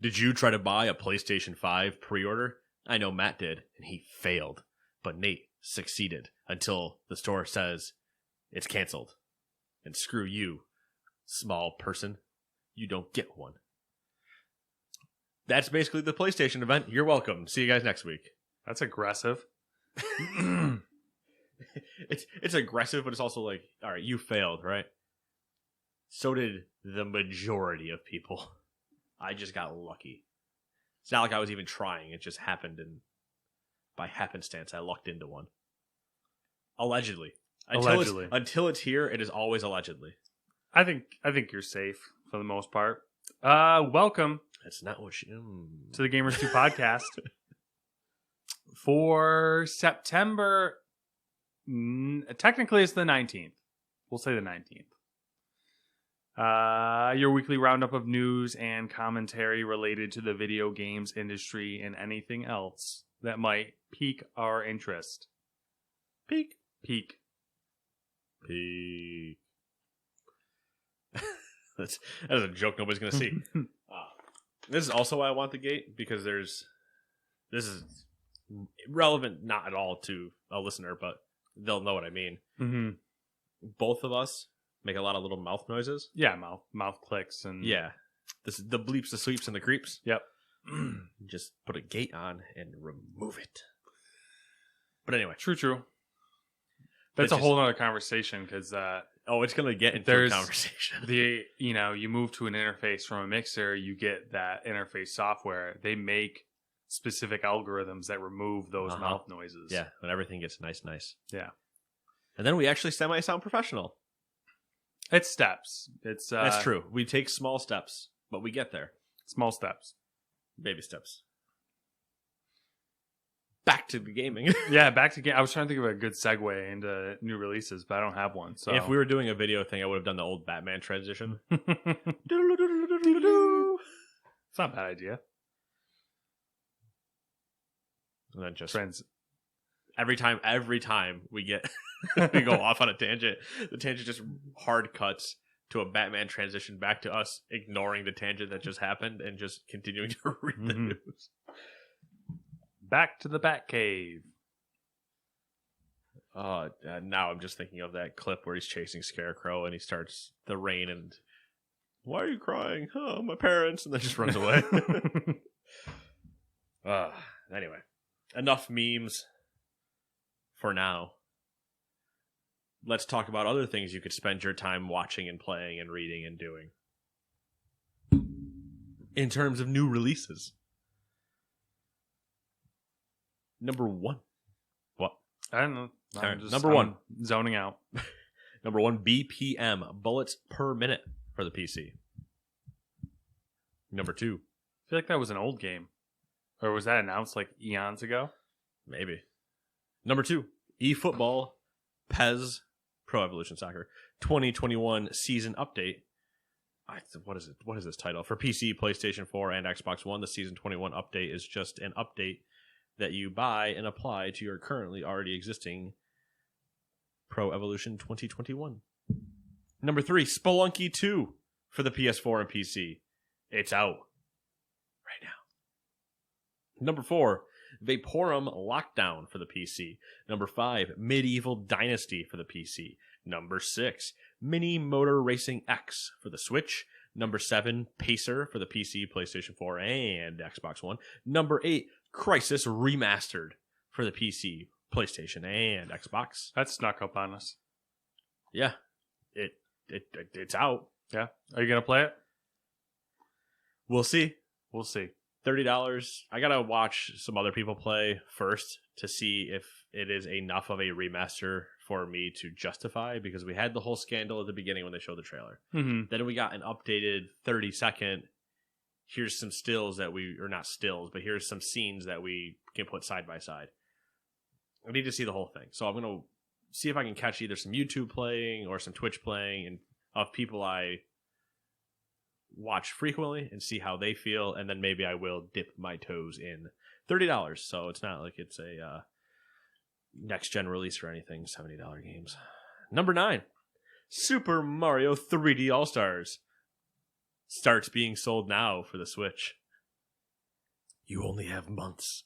Did you try to buy a PlayStation 5 pre-order? I know Matt did, and he failed. But Nate succeeded until the store says it's canceled. And screw you, small person. You don't get one. That's basically the PlayStation event. You're welcome. See you guys next week. That's aggressive. It's aggressive, but it's also like, all right, you failed, right? So did the majority of people. I just got lucky. It's not like I was even trying. It just happened, and by happenstance, I lucked into one. Allegedly. Until it's here, it is always allegedly. I think you're safe for the most part. Welcome. That's not what to the Gamers 2 podcast for September. Technically, it's the 19th. We'll say the 19th. Your weekly roundup of news and commentary related to the video games industry and anything else that might pique our interest. Peak. That's a joke nobody's going to see. This is also why I want the gate, because this is relevant not at all to a listener, but they'll know what I mean. Mm-hmm. Both of us make a lot of little mouth noises. Yeah, mouth clicks and the bleeps, the sweeps, and the creeps. Yep. Just put a gate on and remove it. But anyway, true. That's a whole other conversation because it's going to get into a conversation. You move to an interface from a mixer, you get that interface software. They make specific algorithms that remove those mouth noises. Yeah, when everything gets nice. Yeah. And then we actually semi-sound professional. It's steps. That's true. We take small steps, but we get there. Small steps. Baby steps. Back to the gaming. Yeah, back to game. I was trying to think of a good segue into new releases, but I don't have one. So if we were doing a video thing, I would have done the old Batman transition. It's not a bad idea. And then just every time we get we go off on a tangent, the tangent just hard cuts to a Batman transition back to us ignoring the tangent that just happened and just continuing to read the news. Back to the Batcave. Now I'm just thinking of that clip where he's chasing Scarecrow and he starts the rain and why are you crying? Oh, my parents, and then just runs away. Anyway, enough memes for now. Let's talk about other things you could spend your time watching and playing and reading and doing. In terms of new releases. Number one. What? I don't know. Number one. Zoning out. Number one, BPM. Bullets per minute for the PC. Number two. I feel like that was an old game. Or was that announced like eons ago? Maybe. Number two, eFootball PES Pro Evolution Soccer 2021 season update. What is it? What is this title? For PC, PlayStation 4, and Xbox One, the season 21 update is just an update that you buy and apply to your currently already existing Pro Evolution 2021. Number three, Spelunky 2 for the PS4 and PC. It's out right now. Number four, Vaporum Lockdown for the PC. Number five, Medieval Dynasty for the PC. Number six, Mini Motor Racing X for the Switch. Number seven, Pacer for the PC, PlayStation 4, and Xbox One. Number eight, Crisis Remastered for the PC, PlayStation, and Xbox. That snuck up on us. Yeah, it's out. Yeah. Are you going to play it? We'll see. We'll see. $30. I got to watch some other people play first to see if it is enough of a remaster for me to justify, because we had the whole scandal at the beginning when they showed the trailer. Mm-hmm. Then we got an updated 30-second, here's some stills that or not stills, but here's some scenes that we can put side by side. I need to see the whole thing. So I'm going to see if I can catch either some YouTube playing or some Twitch playing and of people I watch frequently and see how they feel, and then maybe I will dip my toes in. $30, so it's not like it's a next-gen release or anything. $70 games. Number 9, Super Mario 3D All-Stars starts being sold now for the Switch. You only have months.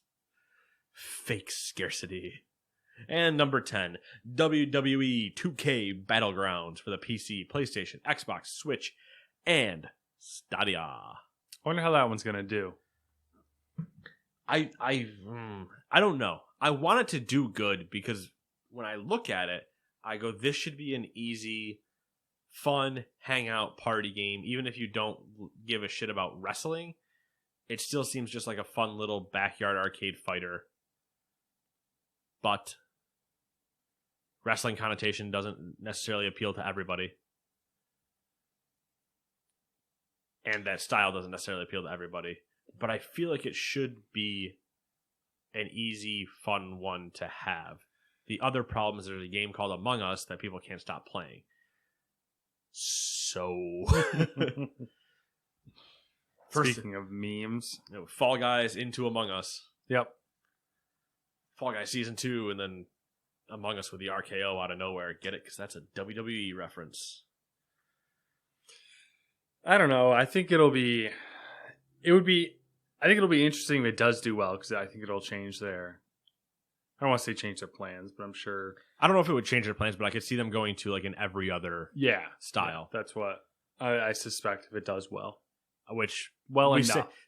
Fake scarcity. And number 10, WWE 2K Battlegrounds for the PC, PlayStation, Xbox, Switch, and Stadia. I wonder how that one's going to do. I don't know. I want it to do good because when I look at it, I go, this should be an easy, fun hangout party game. Even if you don't give a shit about wrestling, it still seems just like a fun little backyard arcade fighter. But wrestling connotation doesn't necessarily appeal to everybody. And that style doesn't necessarily appeal to everybody. But I feel like it should be an easy, fun one to have. The other problem is there's a game called Among Us that people can't stop playing. So... Speaking of memes. Fall Guys into Among Us. Yep. Fall Guys Season 2 and then Among Us with the RKO out of nowhere. Get it? Because that's a WWE reference. I don't know. I think it'll be interesting if it does do well, because I think it'll change their, I don't want to say change their plans, but I'm sure. I don't know if it would change their plans, but I could see them going to like an every other style. Yeah, that's what I suspect if it does well. Which, well,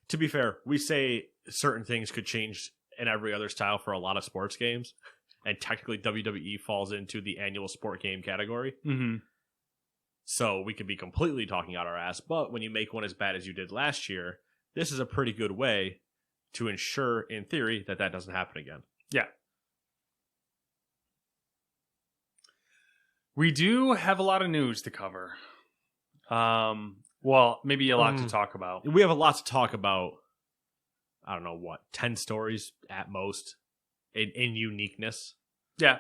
to be fair, we say certain things could change in every other style for a lot of sports games, and technically WWE falls into the annual sport game category. Mm-hmm. So we could be completely talking out our ass, but when you make one as bad as you did last year, this is a pretty good way to ensure, in theory, that that doesn't happen again. Yeah. We do have a lot of news to cover. Well, maybe a lot to talk about. We have a lot to talk about. I don't know what, 10 stories at most in uniqueness. Yeah.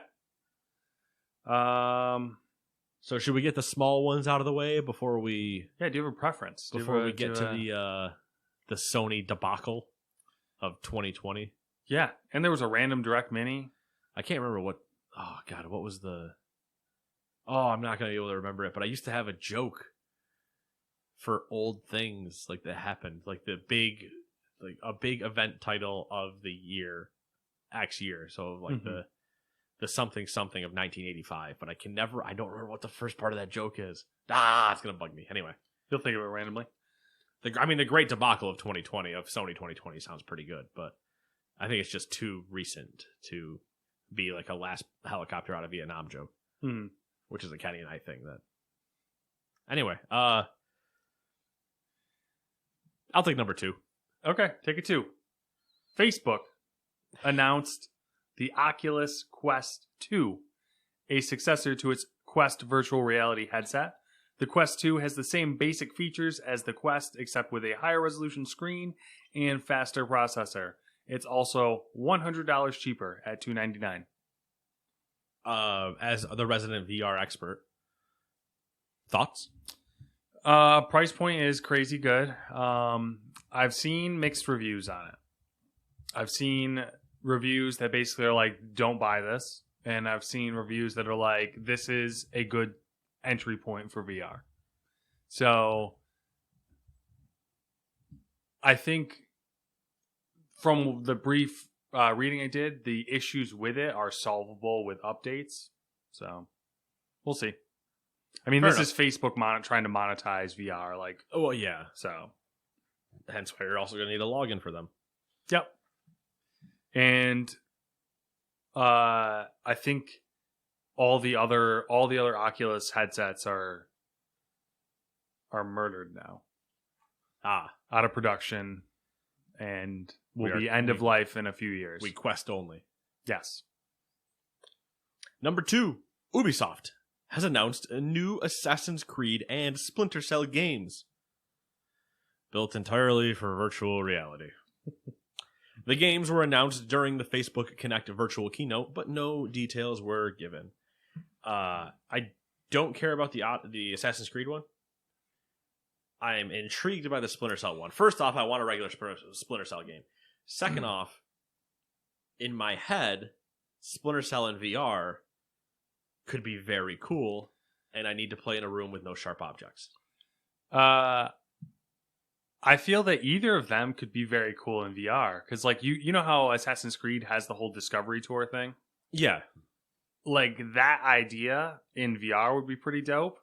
So should we get the small ones out of the way before we? Yeah. Do you have a preference Before we get to the Sony debacle of 2020? Yeah, and there was a random direct mini. I can't remember what. Oh God, what was the? Oh, I'm not gonna be able to remember it. But I used to have a joke for old things like that happened, like a big event title of the year, X year. So like the something of 1985. But I don't remember what the first part of that joke is. It's gonna bug me anyway. You'll think of it randomly. The great debacle of 2020 of Sony 2020 sounds pretty good, but I think it's just too recent to be like a last helicopter out of Vietnam joke, which is a Kenny and I thing. That anyway. I'll take number 2. Okay, take it 2. Facebook announced the Oculus Quest 2, a successor to its Quest virtual reality headset. The Quest 2 has the same basic features as the Quest, except with a higher resolution screen and faster processor. It's also $100 cheaper at $299. As the resident VR expert, thoughts? Price point is crazy good. I've seen mixed reviews on it. I've seen reviews that basically are like, don't buy this. And I've seen reviews that are like, this is a good entry point for VR. So I think from the brief reading I did, the issues with it are solvable with updates. So we'll see. I mean, this is Facebook trying to monetize VR. Like, well, yeah. So hence why you're also going to need a login for them. Yep. And I think all the other Oculus headsets are murdered now. Out of production, and will be end of life in a few years. We Quest only. Yes. Number 2, Ubisoft has announced a new Assassin's Creed and Splinter Cell games built entirely for virtual reality. The games were announced during the Facebook Connect virtual keynote, but no details were given. I don't care about the Assassin's Creed one. I'm intrigued by the Splinter Cell one. First off, I want a regular Splinter Cell game. Second off, in my head, Splinter Cell in VR could be very cool, and I need to play in a room with no sharp objects. I feel that either of them could be very cool in VR. Because, like, you know how Assassin's Creed has the whole Discovery Tour thing? Yeah. Like, that idea in VR would be pretty dope.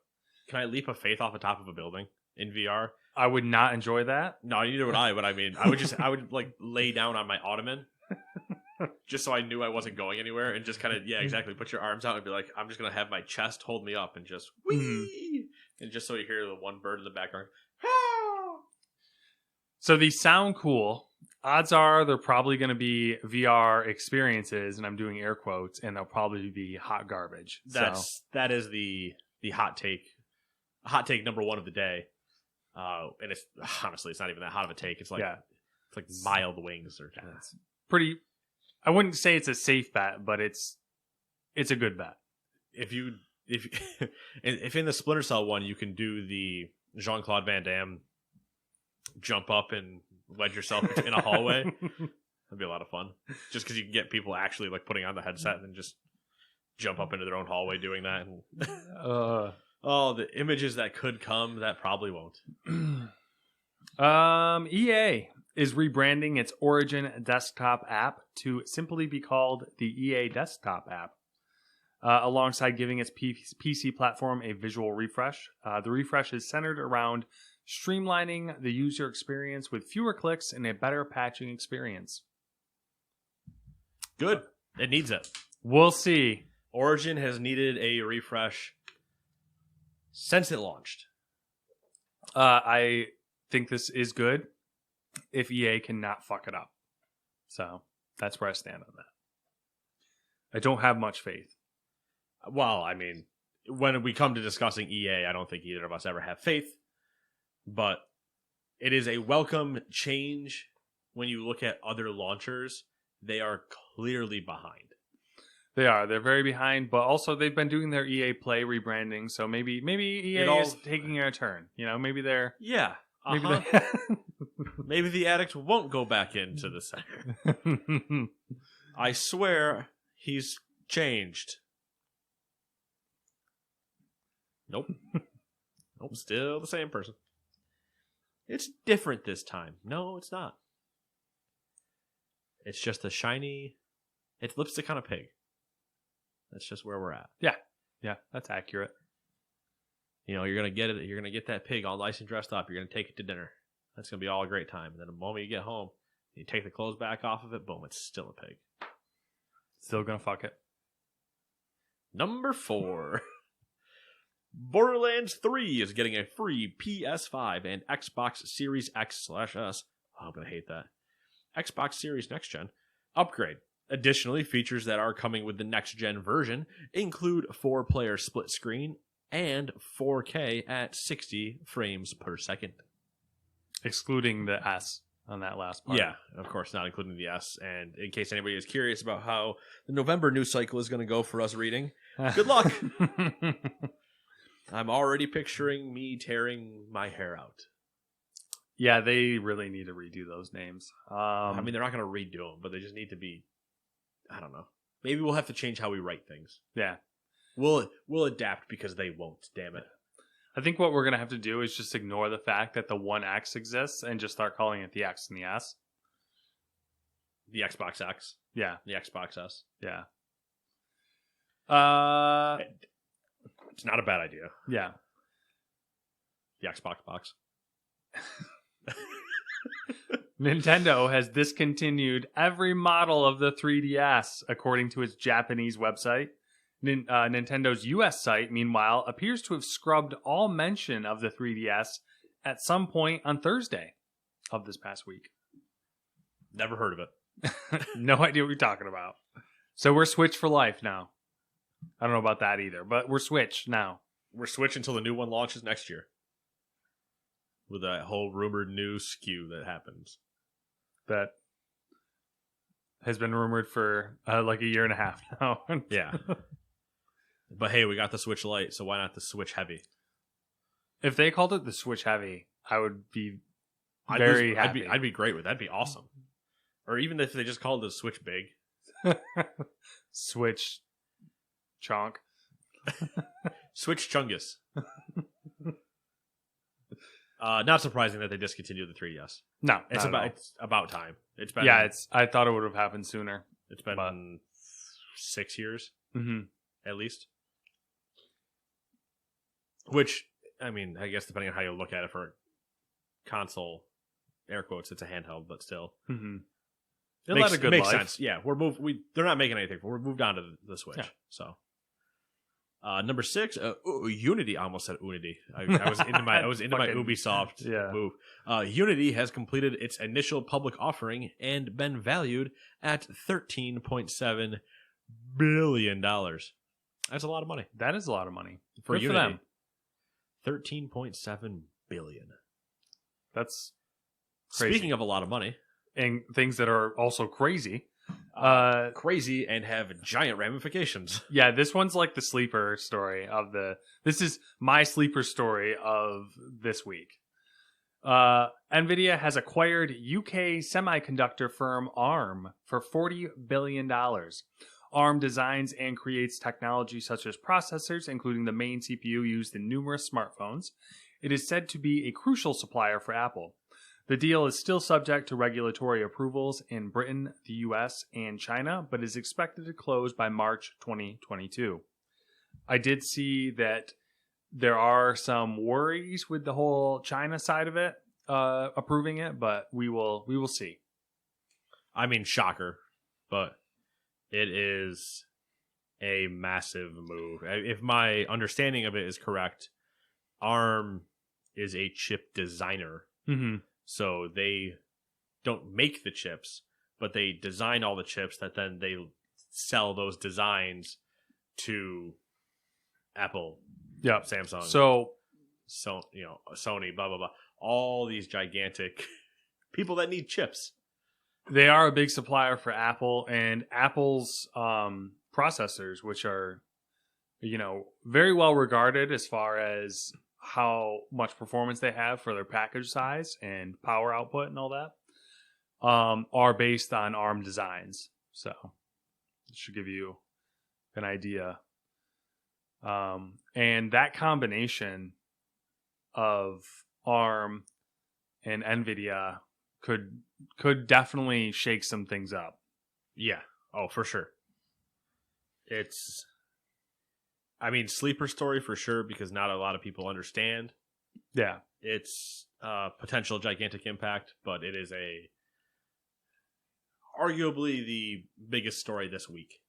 Can I leap of faith off the top of a building in VR? I would not enjoy that. No, neither would I. But I mean, I would like lay down on my ottoman, just so I knew I wasn't going anywhere, and just kind of exactly. Put your arms out and be like, I'm just gonna have my chest hold me up and just whee, and just so you hear the one bird in the background. So these sound cool. Odds are they're probably going to be VR experiences, and I'm doing air quotes, and they'll probably be hot garbage. That is the hot take. Hot take number one of the day. And it's honestly, it's not even that hot of a take. It's like mild wings or it's pretty. I wouldn't say it's a safe bet, but it's a good bet. If in the Splinter Cell one you can do the Jean-Claude Van Damme jump up and wedge yourself in a hallway, that'd be a lot of fun. Just because you can get people actually like putting on the headset and then just jump up into their own hallway doing that. And oh, the images that could come, that probably won't. EA is rebranding its Origin desktop app to simply be called the EA Desktop app, alongside giving its PC platform a visual refresh. The refresh is centered around streamlining the user experience with fewer clicks and a better patching experience. Good. It needs it. We'll see. Origin has needed a refresh since it launched. I think this is good if EA cannot fuck it up. So that's where I stand on that. I don't have much faith. Well, I mean, when we come to discussing EA, I don't think either of us ever have faith. But it is a welcome change when you look at other launchers. They are clearly behind. They are. They're very behind, but also they've been doing their EA Play rebranding, so maybe EA is taking a turn. You know, maybe they're... Yeah. Maybe the addict won't go back into the center. I swear he's changed. Nope. Nope, still the same person. It's different this time. No, it's not. It's just a shiny... It's lipstick on a pig. That's just where we're at. Yeah, that's accurate. You know, you're gonna get it. You're gonna get that pig all nice and dressed up. You're gonna take it to dinner. That's gonna be all a great time. And then the moment you get home, you take the clothes back off of it. Boom! It's still a pig. Still gonna fuck it. Number 4. Borderlands 3 is getting a free PS5 and Xbox Series X/S. Oh, I'm gonna hate that. Xbox Series Next Gen upgrade. Additionally, features that are coming with the next-gen version include 4-player split screen and 4K at 60 frames per second. Excluding the S on that last part. Yeah, of course, not including the S. And in case anybody is curious about how the November news cycle is going to go for us reading, good luck. I'm already picturing me tearing my hair out. Yeah, they really need to redo those names. I mean, they're not going to redo them, but they just need to be... I don't know. Maybe we'll have to change how we write things. Yeah. We'll adapt because they won't, damn it. I think what we're going to have to do is just ignore the fact that the 1X exists and just start calling it the X and the S. The Xbox X. Yeah. The Xbox S. Yeah. It's not a bad idea. Yeah. The Xbox box. Nintendo has discontinued every model of the 3DS, according to its Japanese website. Nintendo's US site, meanwhile, appears to have scrubbed all mention of the 3DS at some point on Thursday of this past week. Never heard of it. No idea what you're talking about. So we're Switch for life now. I don't know about that either, but we're Switch now. We're Switch until the new one launches next year. With that whole rumored new SKU that happens. That has been rumored for like a year and a half now. Yeah. But hey, we got the Switch Lite, so why not the Switch Heavy? If they called it the Switch Heavy, I would be very happy. I'd be great with that. That'd be awesome. Or even if they just called it the Switch Big. Switch Chonk. Switch Chungus. Not surprising that they discontinued the 3DS. No, It's about time. It's been I thought it would have happened sooner. It's been 6 years at least. Which, I mean, I guess depending on how you look at it, for console, air quotes, it's a handheld, but still. It led a good makes life. sense. Yeah, they're not making anything. We're moved on to the Switch. Yeah. So, number 6, Unity. I almost said Unity. I was into my Ubisoft move. Unity has completed its initial public offering and been valued at $13.7 billion. That's a lot of money. That is a lot of money for Good Unity. For them. $13.7 billion. That's crazy. Speaking of a lot of money. And things that are also crazy. Crazy and have giant ramifications. Yeah, this one's like the sleeper story this is my sleeper story of this week. NVIDIA has acquired UK semiconductor firm ARM for $40 billion. ARM designs and creates technology such as processors, including the main CPU used in numerous smartphones. It is said to be a crucial supplier for Apple. The deal is still subject to regulatory approvals in Britain, the US, and China, but is expected to close by March 2022. I did see that there are some worries with the whole China side of it, approving it, but we will see. I mean, shocker, but it is a massive move. If my understanding of it is correct, ARM is a chip designer. So they don't make the chips, but they design all the chips that then they sell those designs to Apple, Samsung, so Sony, blah blah blah. All these gigantic people that need chips. They are a big supplier for Apple, and Apple's processors, which are very well regarded as far as how much performance they have for their package size and power output and all that, are based on ARM designs. So it should give you an idea. And that combination of ARM and NVIDIA could definitely shake some things up. Yeah. Oh, for sure. It's... I mean, sleeper story for sure, because not a lot of people understand. Yeah. It's potential gigantic impact, but it is arguably the biggest story this week.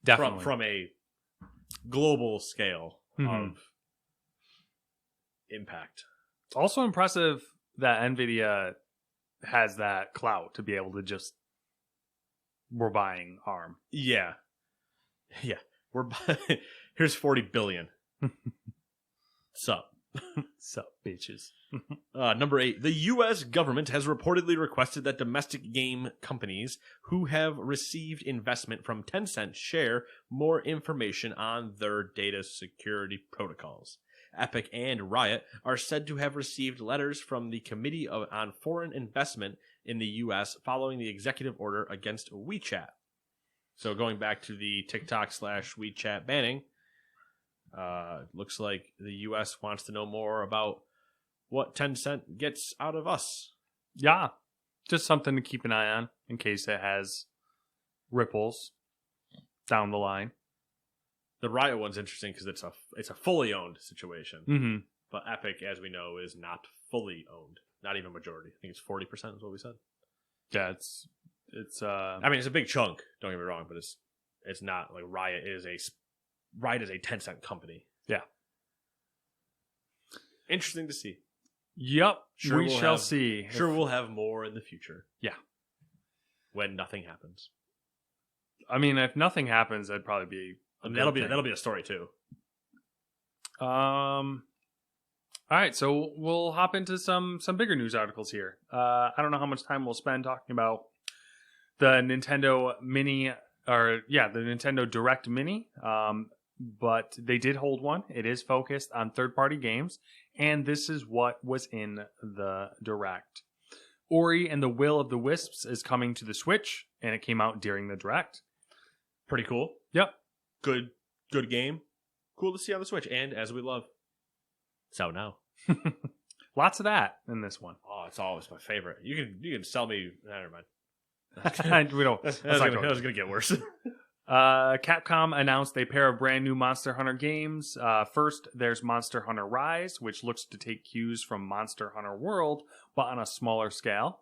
Definitely. From a global scale of impact. It's also impressive that NVIDIA has that clout to be able to we're buying ARM. Yeah. Yeah. Here's $40 billion. Sup, bitches. Number 8. The U.S. government has reportedly requested that domestic game companies who have received investment from Tencent share more information on their data security protocols. Epic and Riot are said to have received letters from the Committee on Foreign Investment in the U.S. following the executive order against WeChat. So going back to the TikTok/WeChat banning, looks like the U.S. wants to know more about what Tencent gets out of us. Yeah, just something to keep an eye on in case it has ripples down the line. The Riot one's interesting because it's a fully owned situation, but Epic, as we know, is not fully owned, not even majority. I think it's 40% is what we said. Yeah, it's. I mean, it's a big chunk. Don't get me wrong, but it's not like Riot is a 10-cent company. Yeah. Interesting to see. Yep. Sure, we shall see. Sure, we'll have more in the future. Yeah. When nothing happens. I mean, if nothing happens, that'd probably be. That'll be a story too. All right, so we'll hop into some bigger news articles here. I don't know how much time we'll spend talking about the Nintendo the Nintendo Direct Mini, but they did hold one. It is focused on third-party games, and this is what was in the Direct. Ori and the Will of the Wisps is coming to the Switch, and it came out during the Direct. Pretty cool. Yep. Good game. Cool to see on the Switch, and as we love. So now. Lots of that in this one. Oh, it's always my favorite. You can sell me. Never mind. We don't. That was gonna get worse. Capcom announced a pair of brand new Monster Hunter games. First, there's Monster Hunter Rise, which looks to take cues from Monster Hunter World, but on a smaller scale.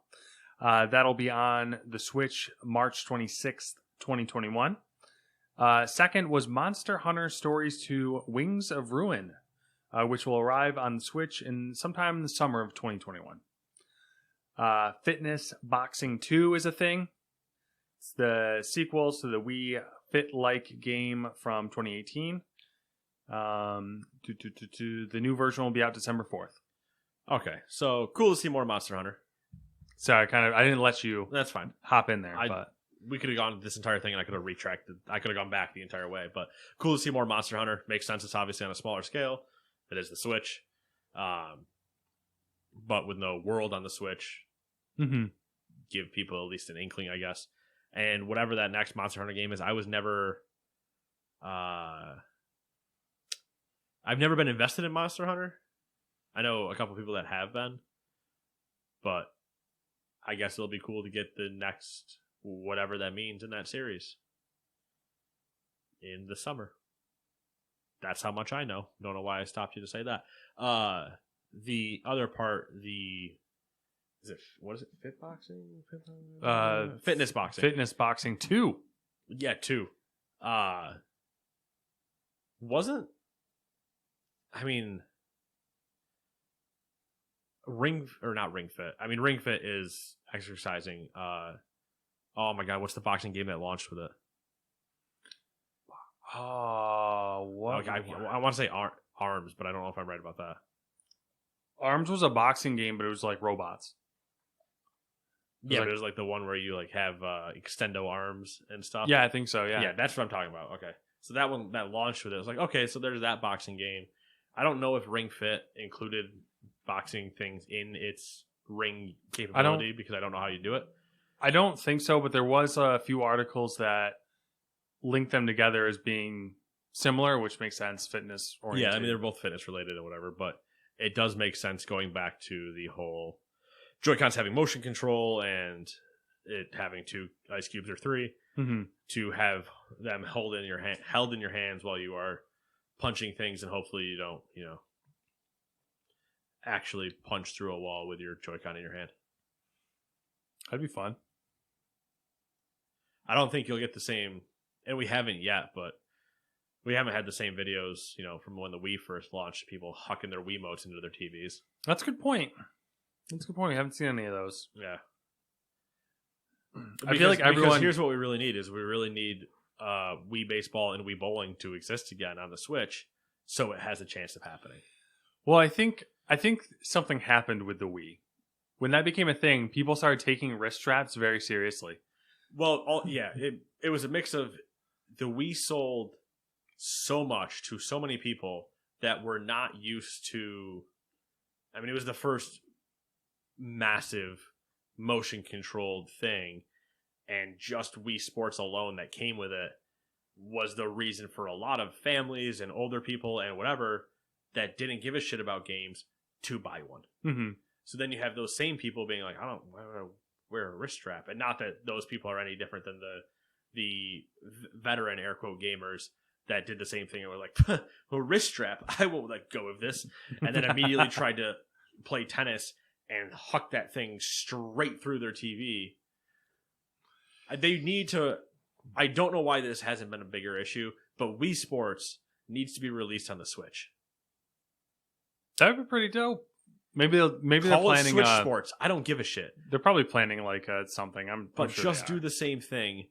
That'll be on the Switch March 26th, 2021. Second was Monster Hunter Stories 2 Wings of Ruin, which will arrive on the Switch sometime in the summer of 2021. Fitness Boxing 2 is a thing. It's the sequel to the Wii Fit-like game from 2018. The new version will be out December 4th. Okay, so cool to see more Monster Hunter. Sorry, I didn't let you. That's fine. Hop in there, but we could have gone this entire thing, and I could have retracted. I could have gone back the entire way, but cool to see more Monster Hunter. Makes sense. It's obviously on a smaller scale. It is the Switch, but with no world on the Switch, give people at least an inkling, I guess. And whatever that next Monster Hunter game is, I've never been invested in Monster Hunter. I know a couple people that have been, but I guess it'll be cool to get the next whatever that means in that series in the summer. That's how much I know. Don't know why I stopped you to say that. The other part, what is it? Fit boxing? Fitness boxing. Fitness Boxing 2. Yeah, 2. Ring Fit. I mean, Ring Fit is exercising. Oh my God, what's the boxing game that launched with it? Oh, what? Okay, I want to say Arms, but I don't know if I'm right about that. Arms was a boxing game, but it was like robots. Yeah, but it was like the one where you like have extendo arms and stuff. Yeah, I think so. Yeah, that's what I'm talking about. Okay, so that one that launched with it. I was like, okay, so there's that boxing game. I don't know if Ring Fit included boxing things in its ring capability because I don't know how you do it. I don't think so, but there was a few articles that linked them together as being similar, which makes sense. Fitness oriented. Yeah, I mean they're both fitness related or whatever, but it does make sense going back to the whole Joy-Cons having motion control and it having 2 ice cubes or 3 to have them held in your hands while you are punching things, and hopefully you don't, actually punch through a wall with your Joy-Con in your hand. That'd be fun. I don't think you'll get the same, and we haven't yet, but we haven't had the same videos, from when the Wii first launched, people hucking their Wiimotes into their TVs. That's a good point. We haven't seen any of those. Yeah. I feel like everyone... here's what we really need is we really need Wii Baseball and Wii Bowling to exist again on the Switch so it has a chance of happening. Well, I think something happened with the Wii. When that became a thing, people started taking wrist straps very seriously. Well, it was a mix of the Wii sold so much to so many people that were not used to... I mean, it was the first massive motion-controlled thing, and just Wii Sports alone that came with it was the reason for a lot of families and older people and whatever that didn't give a shit about games to buy one. Mm-hmm. So then you have those same people being like, I don't want to wear a wrist strap. And not that those people are any different than the veteran air quote gamers that did the same thing and were like, a wrist strap, I won't let go of this. And then immediately tried to play tennis and huck that thing straight through their TV. They need to... I don't know why this hasn't been a bigger issue, but Wii Sports needs to be released on the Switch. That would be pretty dope. Maybe they're planning Switch Sports. I don't give a shit. They're probably planning like something. But just do the same thing,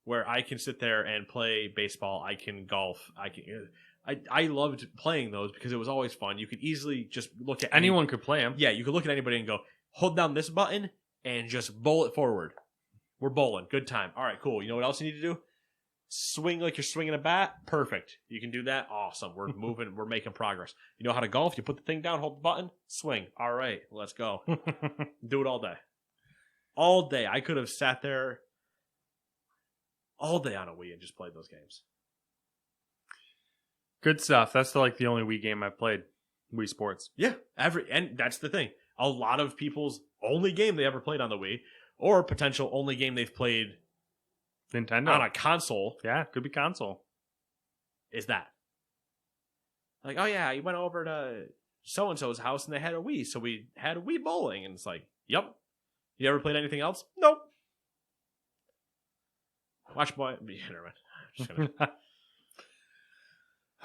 where I can sit there and play baseball. I can golf. I loved playing those because it was always fun. You could easily just look at anyone could play them. Yeah, you could look at anybody and go, hold down this button and just bowl it forward. We're bowling. Good time. All right, cool. You know what else you need to do? Swing like you're swinging a bat. Perfect. You can do that. Awesome. We're moving. We're making progress. You know how to golf? You put the thing down, hold the button, swing. All right, let's go. Do it all day. All day. I could have sat there all day on a Wii and just played those games. Good stuff. That's the only Wii game I've played. Wii Sports. Yeah, and that's the thing. A lot of people's only game they ever played on the Wii, or potential only game they've played Nintendo on a console, yeah, could be console. is that. Like, oh yeah, you went over to so and so's house and they had a Wii, so we had a Wii bowling, and it's like, yep. You ever played anything else? Nope. Watch boy. Yeah, never mind. Just gonna...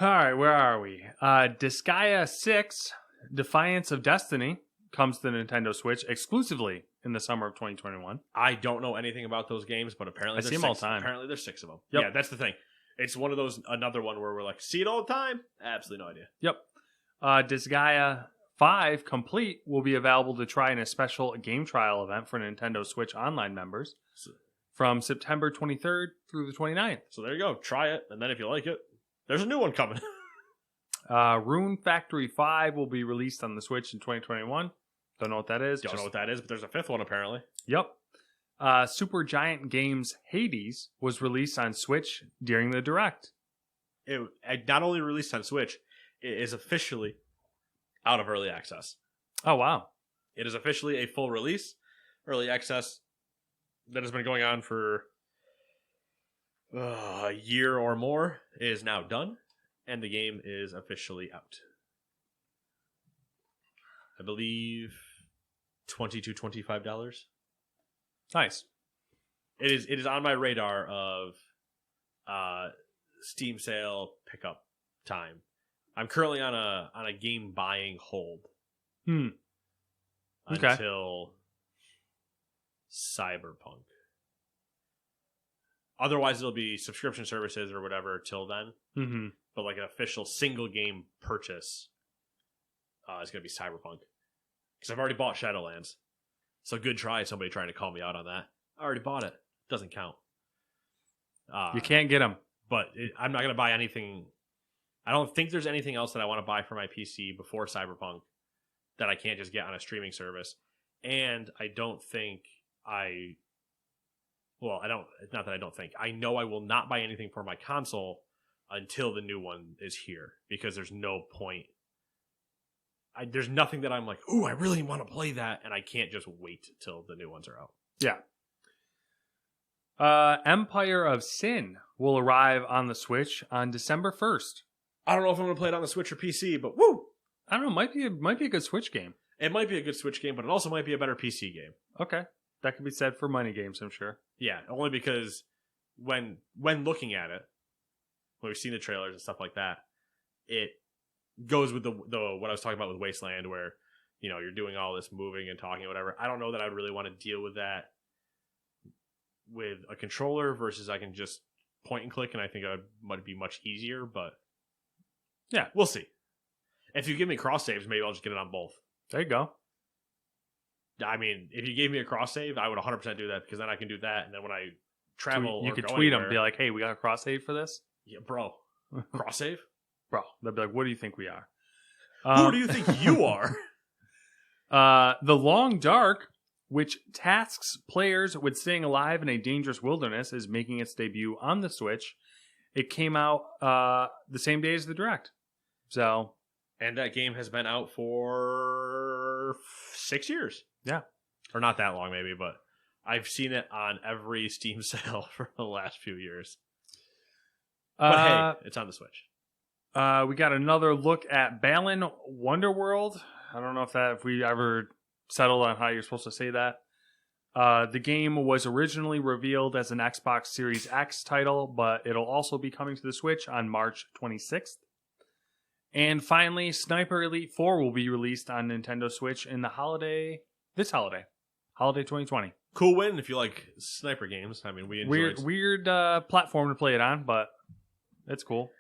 All right, where are we? Disgaea 6, Defiance of Destiny, comes to the Nintendo Switch exclusively in the summer of 2021. I don't know anything about those games, but apparently I see them all the time. Apparently there's 6 of them. Yep. Yeah, that's the thing. It's one of those, another one where we're like, see it all the time? Absolutely no idea. Yep. Disgaea 5 Complete will be available to try in a special game trial event for Nintendo Switch Online members from September 23rd through the 29th. So there you go. Try it, and then if you like it, there's a new one coming. Rune Factory 5 will be released on the Switch in 2021. Don't know what that is. Don't know what that is, but there's a 5th one apparently. Yep. Super Giant Games Hades was released on Switch during the Direct. It not only released on Switch, it is officially out of early access. Oh, wow. It is officially a full release. Early access that has been going on for a year or more is now done, and the game is officially out. I believe $20 to $25. Nice. It is on my radar of Steam sale pickup time. I'm currently on a game buying hold. Okay. Until Cyberpunk. Otherwise, it'll be subscription services or whatever till then. Mm-hmm. But like an official single game purchase is going to be Cyberpunk. Because I've already bought Shadowlands. So good try, somebody trying to call me out on that. I already bought it. Doesn't count. You can't get them. But I'm not going to buy anything. I don't think there's anything else that I want to buy for my PC before Cyberpunk that I can't just get on a streaming service. And I don't think I know I will not buy anything for my console until the new one is here, because there's no point. There's nothing that I'm like, ooh, I really want to play that, and I can't just wait till the new ones are out. Yeah. Empire of Sin will arrive on the Switch on December 1st. I don't know if I'm going to play it on the Switch or PC, but woo! I don't know, might be a good Switch game. It might be a good Switch game, but it also might be a better PC game. Okay. That could be said for money games, I'm sure. Yeah, only because when looking at it, when we've seen the trailers and stuff like that, it goes with the what I was talking about with Wasteland, where you're doing all this moving and talking or whatever. I don't know that I'd really want to deal with that with a controller versus I can just point and click, and I think it might be much easier. But yeah, we'll see. If you give me cross saves, maybe I'll just get it on both. There you go. I mean, if you gave me a cross save, I would 100% do that, because then I can do that, and then when I travel, you could tweet them, be like, "Hey, we got a cross save for this." Yeah, bro. Cross save, bro. They'll be like, "What do you think we are? Who do you think you are?" The Long Dark, which tasks players with staying alive in a dangerous wilderness, is making its debut on the Switch. It came out the same day as the Direct, and that game has been out for 6 years. Yeah. Or not that long, maybe, but I've seen it on every Steam sale for the last few years. But hey, it's on the Switch. We got another look at Balan Wonderworld. I don't know if we ever settled on how you're supposed to say that. The game was originally revealed as an Xbox Series X title, but it'll also be coming to the Switch on March 26th. And finally, Sniper Elite 4 will be released on Nintendo Switch in holiday 2020. Cool win if you like sniper games. I mean, we enjoyed weird platform to play it on, but it's cool.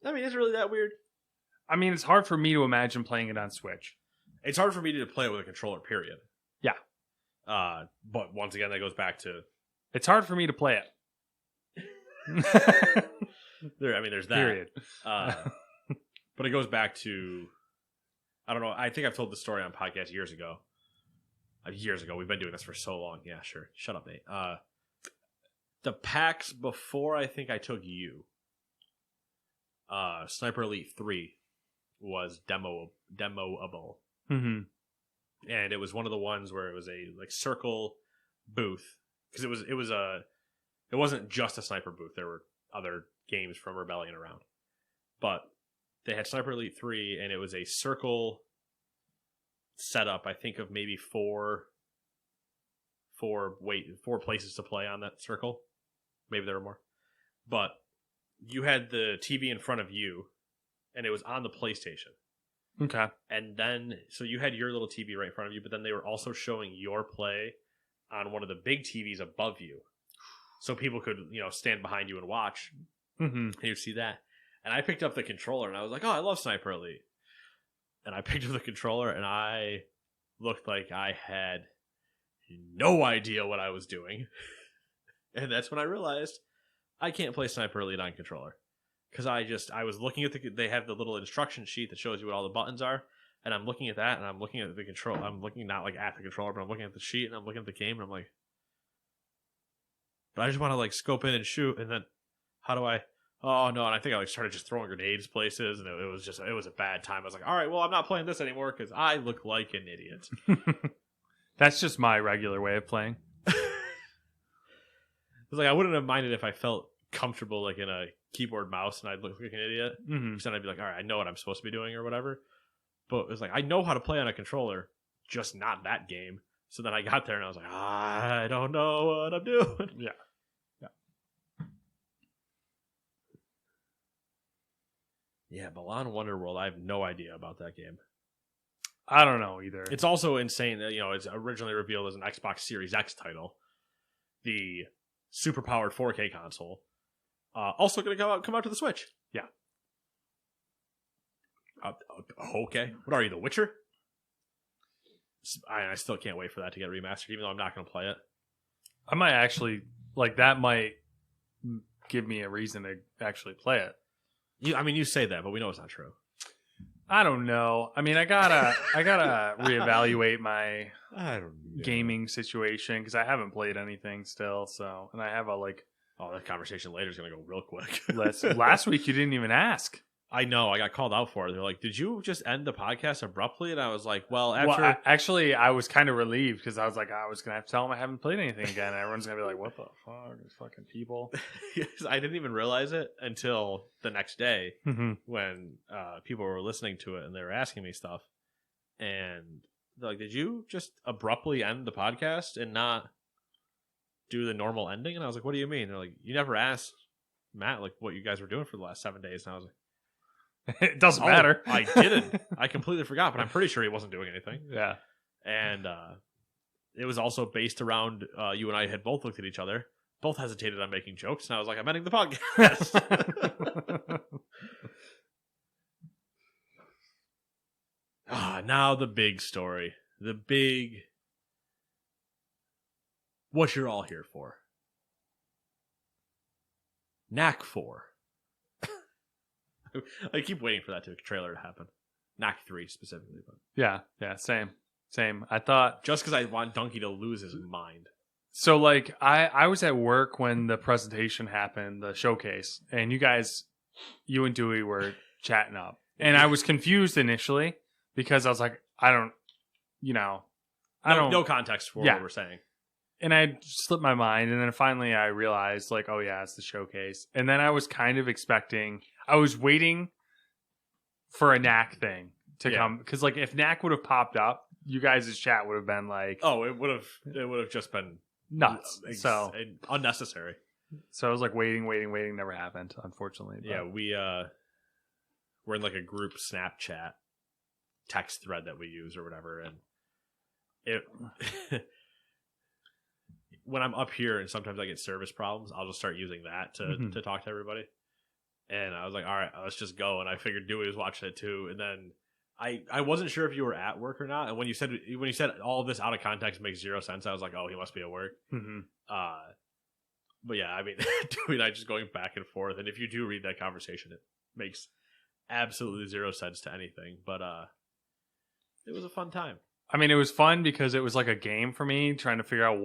I mean, is it really that weird? I mean, it's hard for me to imagine playing it on Switch. It's hard for me to play it with a controller, period. Yeah. But once again, that goes back to... It's hard for me to play it. There's that. Period. But it goes back to... I don't know. I think I've told the story on podcast years ago. We've been doing this for so long. Yeah, sure. Shut up, Nate. The PAX before I think I took you, Sniper Elite 3 was demoable. Mm-hmm. And it was one of the ones where it was a like circle booth, because it wasn't just a sniper booth. There were other games from Rebellion around, but they had Sniper Elite 3, and it was a circle setup. I think of maybe four places to play on that circle. Maybe there were more, but you had the TV in front of you, and it was on the PlayStation. Okay. And then, so you had your little TV right in front of you, but then they were also showing your play on one of the big TVs above you. So people could, stand behind you and watch. Mm-hmm. And you'd see that. And I picked up the controller, and I was like, oh, I love Sniper Elite. And I picked up the controller, and I looked like I had no idea what I was doing. And that's when I realized I can't play Sniper Elite on controller. Because I was looking at they have the little instruction sheet that shows you what all the buttons are, and I'm looking at that, and I'm looking at the control. I'm looking not like at the controller, but I'm looking at the sheet, and I'm looking at the game, and I'm like, but I just want to like scope in and shoot, and then how do I? Oh no! And I think I like started just throwing grenades places, and it was a bad time. I was like, all right, well, I'm not playing this anymore because I look like an idiot. That's just my regular way of playing. It's like I wouldn't have minded if I felt comfortable like in a keyboard mouse and I'd look like an idiot. Mm-hmm. So then I'd be like, all right, I know what I'm supposed to be doing or whatever. But it's like I know how to play on a controller, just not that game. So then I got there and I was like, I don't know what I'm doing. Yeah. Yeah, Balan Wonderworld, I have no idea about that game. I don't know either. It's also insane that, it's originally revealed as an Xbox Series X title. The super-powered 4K console. Also going to come out to the Switch. Yeah. Okay. What are you, The Witcher? I still can't wait for that to get remastered, even though I'm not going to play it. I might actually, that might give me a reason to actually play it. You say that, but we know it's not true. I don't know. I mean, I gotta reevaluate my gaming situation because I haven't played anything still. So, and I have that conversation later is gonna go real quick. Last week you didn't even ask. I know. I got called out for it. They're like, "Did you just end the podcast abruptly?" And I was like, "Well, after." Actually, I was kind of relieved because I was like, I was gonna have to tell them I haven't played anything again. And everyone's gonna be like, "What the fuck, these fucking people?" I didn't even realize it until the next day mm-hmm. when people were listening to it and they were asking me stuff, and they're like, "Did you just abruptly end the podcast and not do the normal ending?" And I was like, "What do you mean?" They're like, "You never asked Matt like what you guys were doing for the last 7 days," and I was like. It doesn't matter. I didn't. I completely forgot, but I'm pretty sure he wasn't doing anything. Yeah. And it was also based around you and I had both looked at each other, both hesitated on making jokes, and I was like, I'm ending the podcast. Now the big story. The big... What you're all here for. Knack 4. I keep waiting for that trailer to happen. Knack 3 specifically. But yeah, same. I thought... Just because I want Donkey to lose his mind. So, I was at work when the presentation happened, the showcase, and you and Dewey were chatting up. And I was confused initially because I was like, no context for what we're saying. And I slipped my mind, and then finally I realized, oh yeah, it's the showcase. And then I was kind of I was waiting for a Knack thing to come, because if Knack would have popped up, you guys' chat would have been like, oh, it would have just been nuts, unnecessary. So I was waiting, never happened, unfortunately. But. Yeah, we're in a group Snapchat text thread that we use or whatever, and it. When I'm up here and sometimes I get service problems, I'll just start using that to talk to everybody. And I was like, all right, let's just go. And I figured Dewey was watching it too. And then I wasn't sure if you were at work or not. And when you said all of this out of context makes zero sense, I was like, oh, he must be at work. Mm-hmm. But yeah, I mean, Dewey and I just going back and forth. And if you do read that conversation, it makes absolutely zero sense to anything. But it was a fun time. I mean, it was fun because it was like a game for me, trying to figure out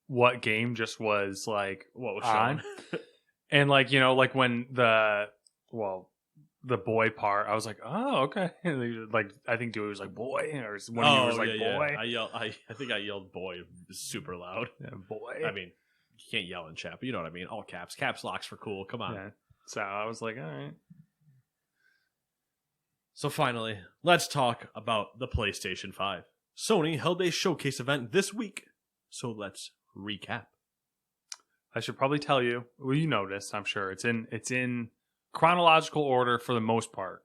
what game just was what was on. And when the the boy part, I was like, oh, okay. Like, I think Dewey was like, boy, or one of you was like, boy. Yeah. I think I yelled boy super loud. Yeah, boy. I mean, you can't yell in chat, but you know what I mean. All caps. Caps locks for cool. Come on. Yeah. So I was like, all right. So finally, let's talk about the PlayStation 5. Sony held a showcase event this week, so let's recap. I should probably tell you. Well, you noticed, I'm sure. It's in chronological order for the most part.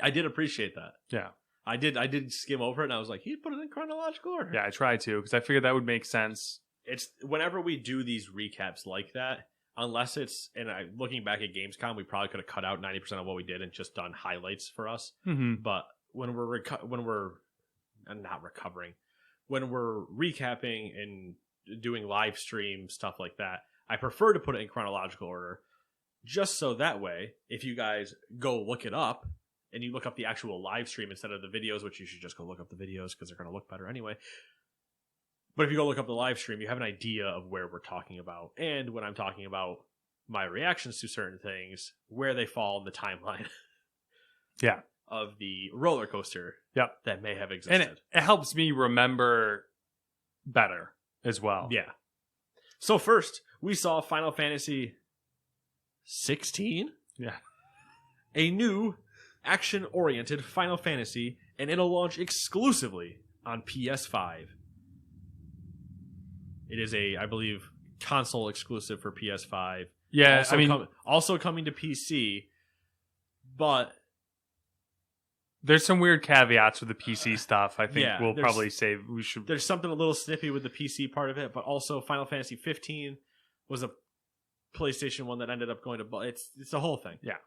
I did appreciate that. Yeah. I did skim over it, and I was like, he put it in chronological order. Yeah, I tried to, because I figured that would make sense. It's whenever we do these recaps like that, unless it's, and looking back at Gamescom, we probably could have cut out 90% of what we did and just done highlights for us. Mm-hmm. But when we're not recovering, when we're recapping and doing live stream stuff like that, I prefer to put it in chronological order, just so that way, if you guys go look it up and you look up the actual live stream instead of the videos, which you should just go look up the videos because they're going to look better anyway. But if you go look up the live stream, you have an idea of where we're talking about. And when I'm talking about my reactions to certain things, where they fall in the timeline. Yeah. Of the roller coaster. Yep. That may have existed. And it helps me remember better as well. Yeah. So first, we saw Final Fantasy 16. Yeah. A new action-oriented Final Fantasy, and it'll launch exclusively on PS5. It is I believe, console exclusive for PS5. Yeah, also also coming to PC, but there's some weird caveats with the PC stuff. I think we'll probably say we should. There's something a little snippy with the PC part of it, but also Final Fantasy 15 was a PlayStation one that ended up going to. It's the whole thing. Yeah.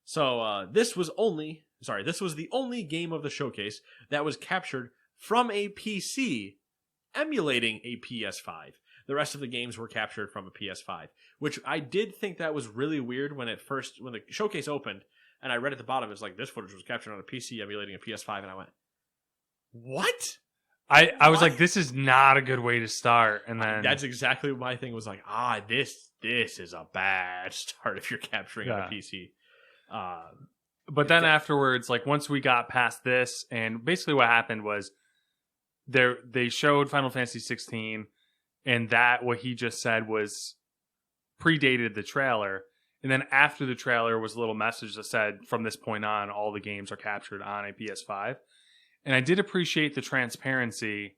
So this was the only game of the showcase that was captured from a PC emulating a PS5. The rest of the games were captured from a PS5, which I did think that was really weird when the showcase opened, and I read at the bottom, it's like, this footage was captured on a PC emulating a PS5, and I went, what? I was like, this is not a good way to start, and then that's exactly what my thing was like. This is a bad start if you're capturing on a PC. But then afterwards, like once we got past this, and basically what happened was they showed Final Fantasy 16, and that what he just said was predated the trailer. And then after the trailer was a little message that said, from this point on, all the games are captured on a PS5. And I did appreciate the transparency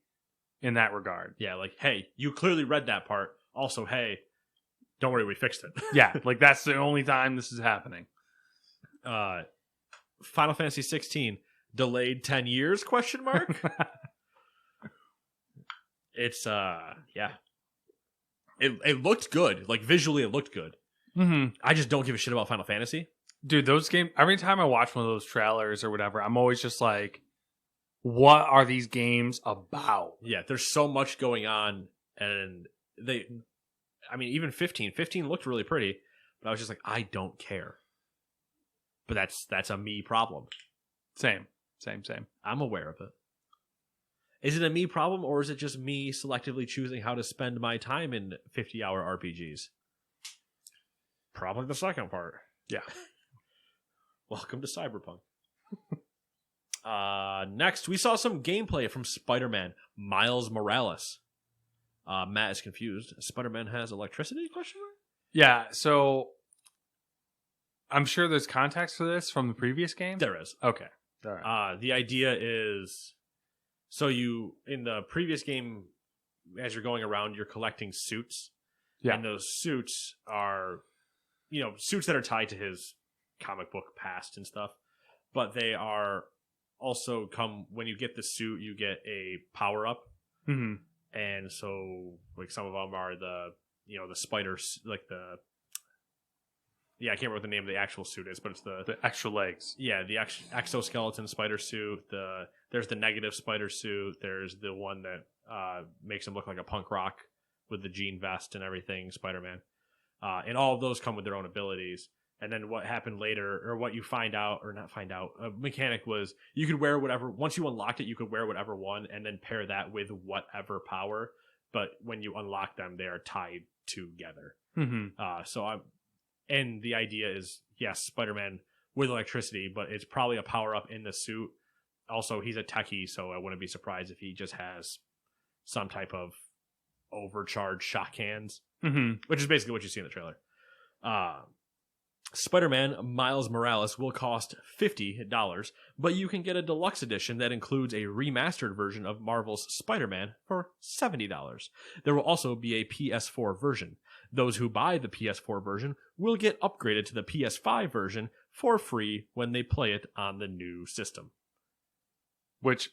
in that regard. Yeah, like, hey, you clearly read that part. Also, hey, don't worry, we fixed it. Yeah, like that's the only time this is happening. Final Fantasy 16 delayed 10 years? ? It's yeah. It looked good. Like visually it looked good. Mm-hmm. I just don't give a shit about Final Fantasy. Dude, those games, every time I watch one of those trailers or whatever, I'm always just like, what are these games about? Yeah, there's so much going on, and even 15 looked really pretty, but I was just like, I don't care. But that's a me problem. Same. I'm aware of it. Is it a me problem, or is it just me selectively choosing how to spend my time in 50-hour RPGs? Probably the second part. Yeah. Welcome to Cyberpunk. Next, we saw some gameplay from Spider-Man Miles Morales. Matt is confused. Spider-Man has electricity? ? Yeah, so I'm sure there's context for this from the previous game. There is. Okay. All right. The idea is, so in the previous game, as you're going around, you're collecting suits. Yeah. And those suits are, suits that are tied to his comic book past and stuff. But they are also when you get the suit, you get a power-up. Mm-hmm. And so, like, some of them are the spiders, like the... Yeah, I can't remember what the name of the actual suit is, but it's the extra legs. Yeah, the exoskeleton spider suit. There's the negative spider suit. There's the one that makes him look like a punk rock with the jean vest and everything, Spider-Man. And all of those come with their own abilities. And then what happened later, or what you find out, or not find out, a mechanic was you could wear whatever, once you unlocked it, you could wear whatever one and then pair that with whatever power. But when you unlock them, they are tied together. Mm-hmm. And the idea is, yes, Spider-Man with electricity, but it's probably a power up in the suit. Also, he's a techie, so I wouldn't be surprised if he just has some type of overcharged shock hands, which is basically what you see in the trailer. Spider-Man Miles Morales will cost $50, but you can get a deluxe edition that includes a remastered version of Marvel's Spider-Man for $70. There will also be a PS4 version. Those who buy the PS4 version will get upgraded to the PS5 version for free when they play it on the new system. Which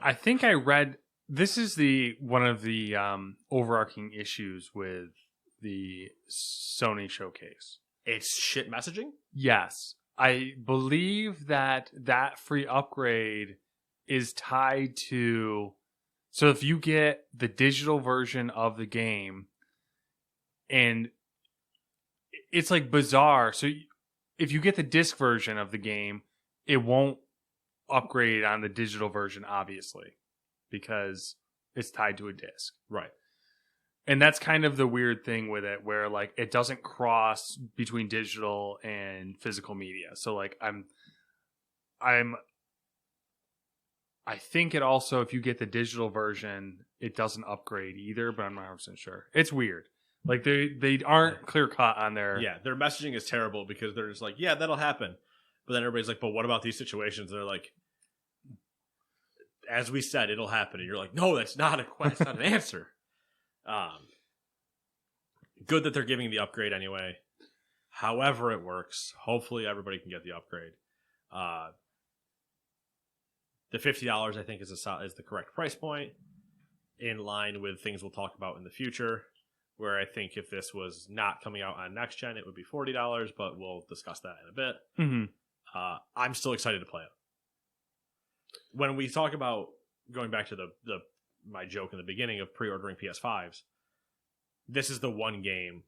I think I read. This is one of the overarching issues with the Sony showcase. It's shit messaging? Yes. I believe that free upgrade is tied to... So if you get the digital version of the game, and it's like bizarre. So if you get the disc version of the game, it won't upgrade on the digital version, obviously, because it's tied to a disc. Right. And that's kind of the weird thing with it, where like it doesn't cross between digital and physical media. So like I think it also, if you get the digital version, it doesn't upgrade either, but I'm not 100% sure. It's weird. Like they aren't clear cut on their... Yeah, their messaging is terrible because they're just like, yeah, that'll happen. But then everybody's like, but what about these situations? They're like, as we said, it'll happen. And you're like, no, that's not an answer. Good that they're giving the upgrade anyway. However it works, hopefully everybody can get the upgrade. The $50 I think is the correct price point, in line with things we'll talk about in the future. Where I think if this was not coming out on next gen, it would be $40, but we'll discuss that in a bit. Mm-hmm. I'm still excited to play it. When we talk about going back to my joke in the beginning of pre-ordering PS5s, this is the one game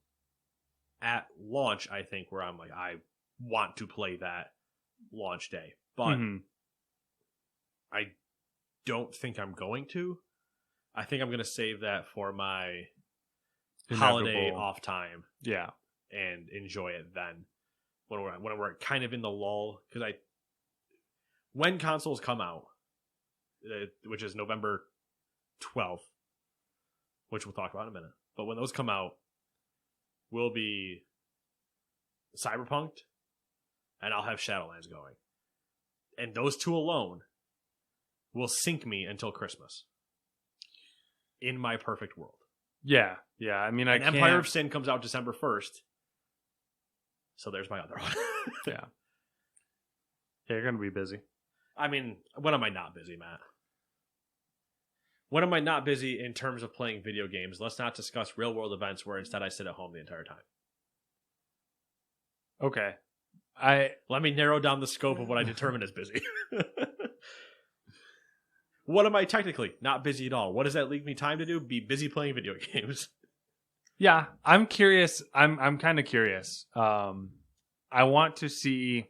at launch, I think, where I'm like, I want to play that launch day. But I don't think I'm going to. I think I'm going to save that for my holiday off time. Yeah. And enjoy it then. When we're kind of in the lull. Because when consoles come out, which is November 12th, which we'll talk about in a minute. But when those come out, we'll be Cyberpunked, and I'll have Shadowlands going. And those two alone will sink me until Christmas. In my perfect world. Yeah. I mean, Empire of Sin comes out December 1st. So there's my other one. Yeah, you're going to be busy. I mean, when am I not busy, Matt? When am I not busy in terms of playing video games? Let's not discuss real world events where instead I sit at home the entire time. Okay. Let me narrow down the scope of what I determine as busy. What am I technically? Not busy at all. What does that leave me time to do? Be busy playing video games. Yeah, I'm curious. I'm kind of curious. I want to see,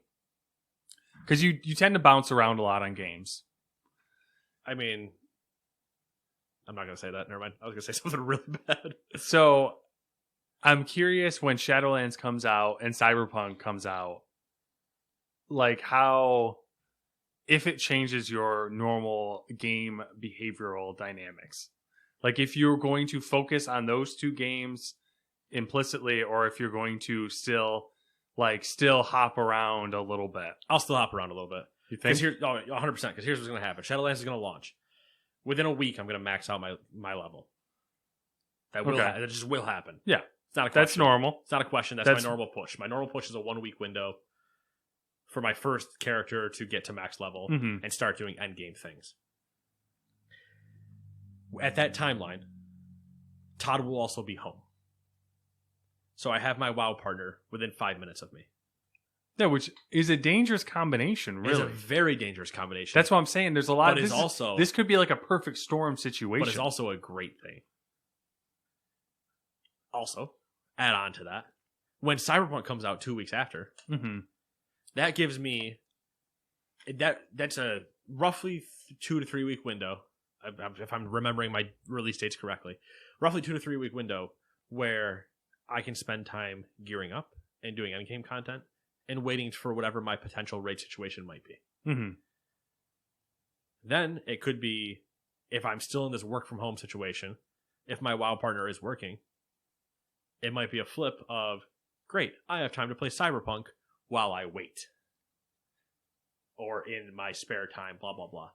because you tend to bounce around a lot on games. I mean, I'm not going to say that. Never mind. I was going to say something really bad. So I'm curious when Shadowlands comes out and Cyberpunk comes out, like how, if it changes your normal game behavioral dynamics. Like if you're going to focus on those two games implicitly, or if you're going to still hop around a little bit. I'll still hop around a little bit. You think? 100%. Because here's what's going to happen. Shadowlands is going to launch. Within a week, I'm going to max out my level. That just will happen. Yeah. It's not a question. That's normal. It's not a question. That's my normal push. My normal push is a 1 week window for my first character to get to max level and start doing end game things. At that timeline, Todd will also be home. So I have my WoW partner within 5 minutes of me. Yeah, which is a dangerous combination, really. It's a very dangerous combination. That's what I'm saying. There's a lot of this could be like a perfect storm situation. But it's also a great thing. Also, add on to that, when Cyberpunk comes out 2 weeks after, that gives me that's a roughly 2 to 3 week window. If I'm remembering my release dates correctly, roughly 2 to 3 week window where I can spend time gearing up and doing endgame content and waiting for whatever my potential raid situation might be. Mm-hmm. Then it could be, if I'm still in this work from home situation, if my WoW partner is working, it might be a flip of, great, I have time to play Cyberpunk while I wait. Or in my spare time, blah, blah, blah.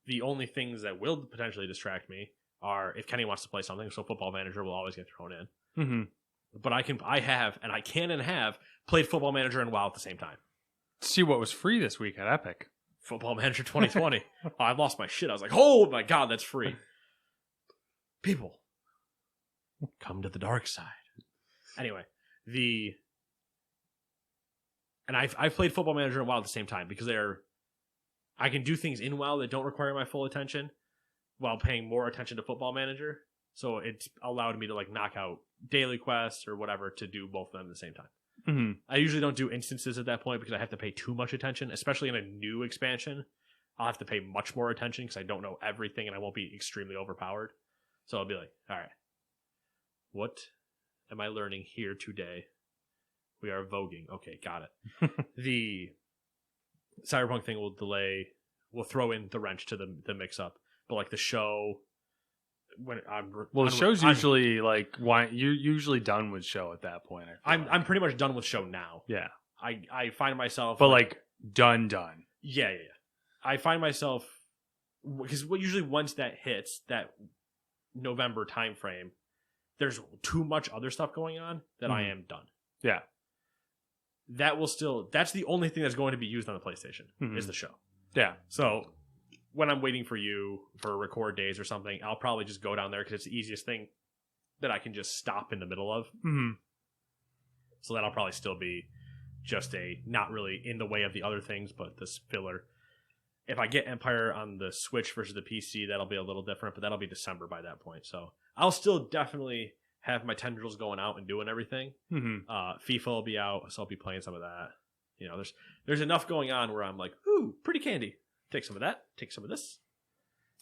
The only things that will potentially distract me are if Kenny wants to play something, so Football Manager will always get thrown in. Mm-hmm. But I have played Football Manager and WoW at the same time. See what was free this week at Epic. Football Manager 2020. I lost my shit. I was like, oh my god, that's free. People, come to the dark side. Anyway, I've played Football Manager and WoW at the same time because I can do things in WoW that don't require my full attention while paying more attention to Football Manager. So it's allowed me to like knock out daily quests or whatever to do both of them at the same time. Mm-hmm. I usually don't do instances at that point because I have to pay too much attention, especially in a new expansion. I'll have to pay much more attention because I don't know everything and I won't be extremely overpowered. So I'll be like, all right, what am I learning here today? We are voguing. Okay, got it. The Cyberpunk thing will throw in the wrench to the mix up. But like the show, the show's usually like, why you're usually done with show at that point. I'm pretty much done with show now. Yeah. I find myself, but like done. Yeah. I find myself, because usually once that hits that November time frame, there's too much other stuff going on that I am done. Yeah. That's the only thing that's going to be used on the PlayStation is the show. Yeah. So when I'm waiting for you for record days or something, I'll probably just go down there because it's the easiest thing that I can just stop in the middle of. Mm-hmm. So that'll probably still be just not really in the way of the other things, but this filler. If I get Empire on the Switch versus the PC, that'll be a little different, but that'll be December by that point. So I'll still definitely have my tendrils going out and doing everything. Mm-hmm. FIFA will be out, so I'll be playing some of that. You know, there's enough going on where I'm like, ooh, pretty candy. Take some of that. Take some of this.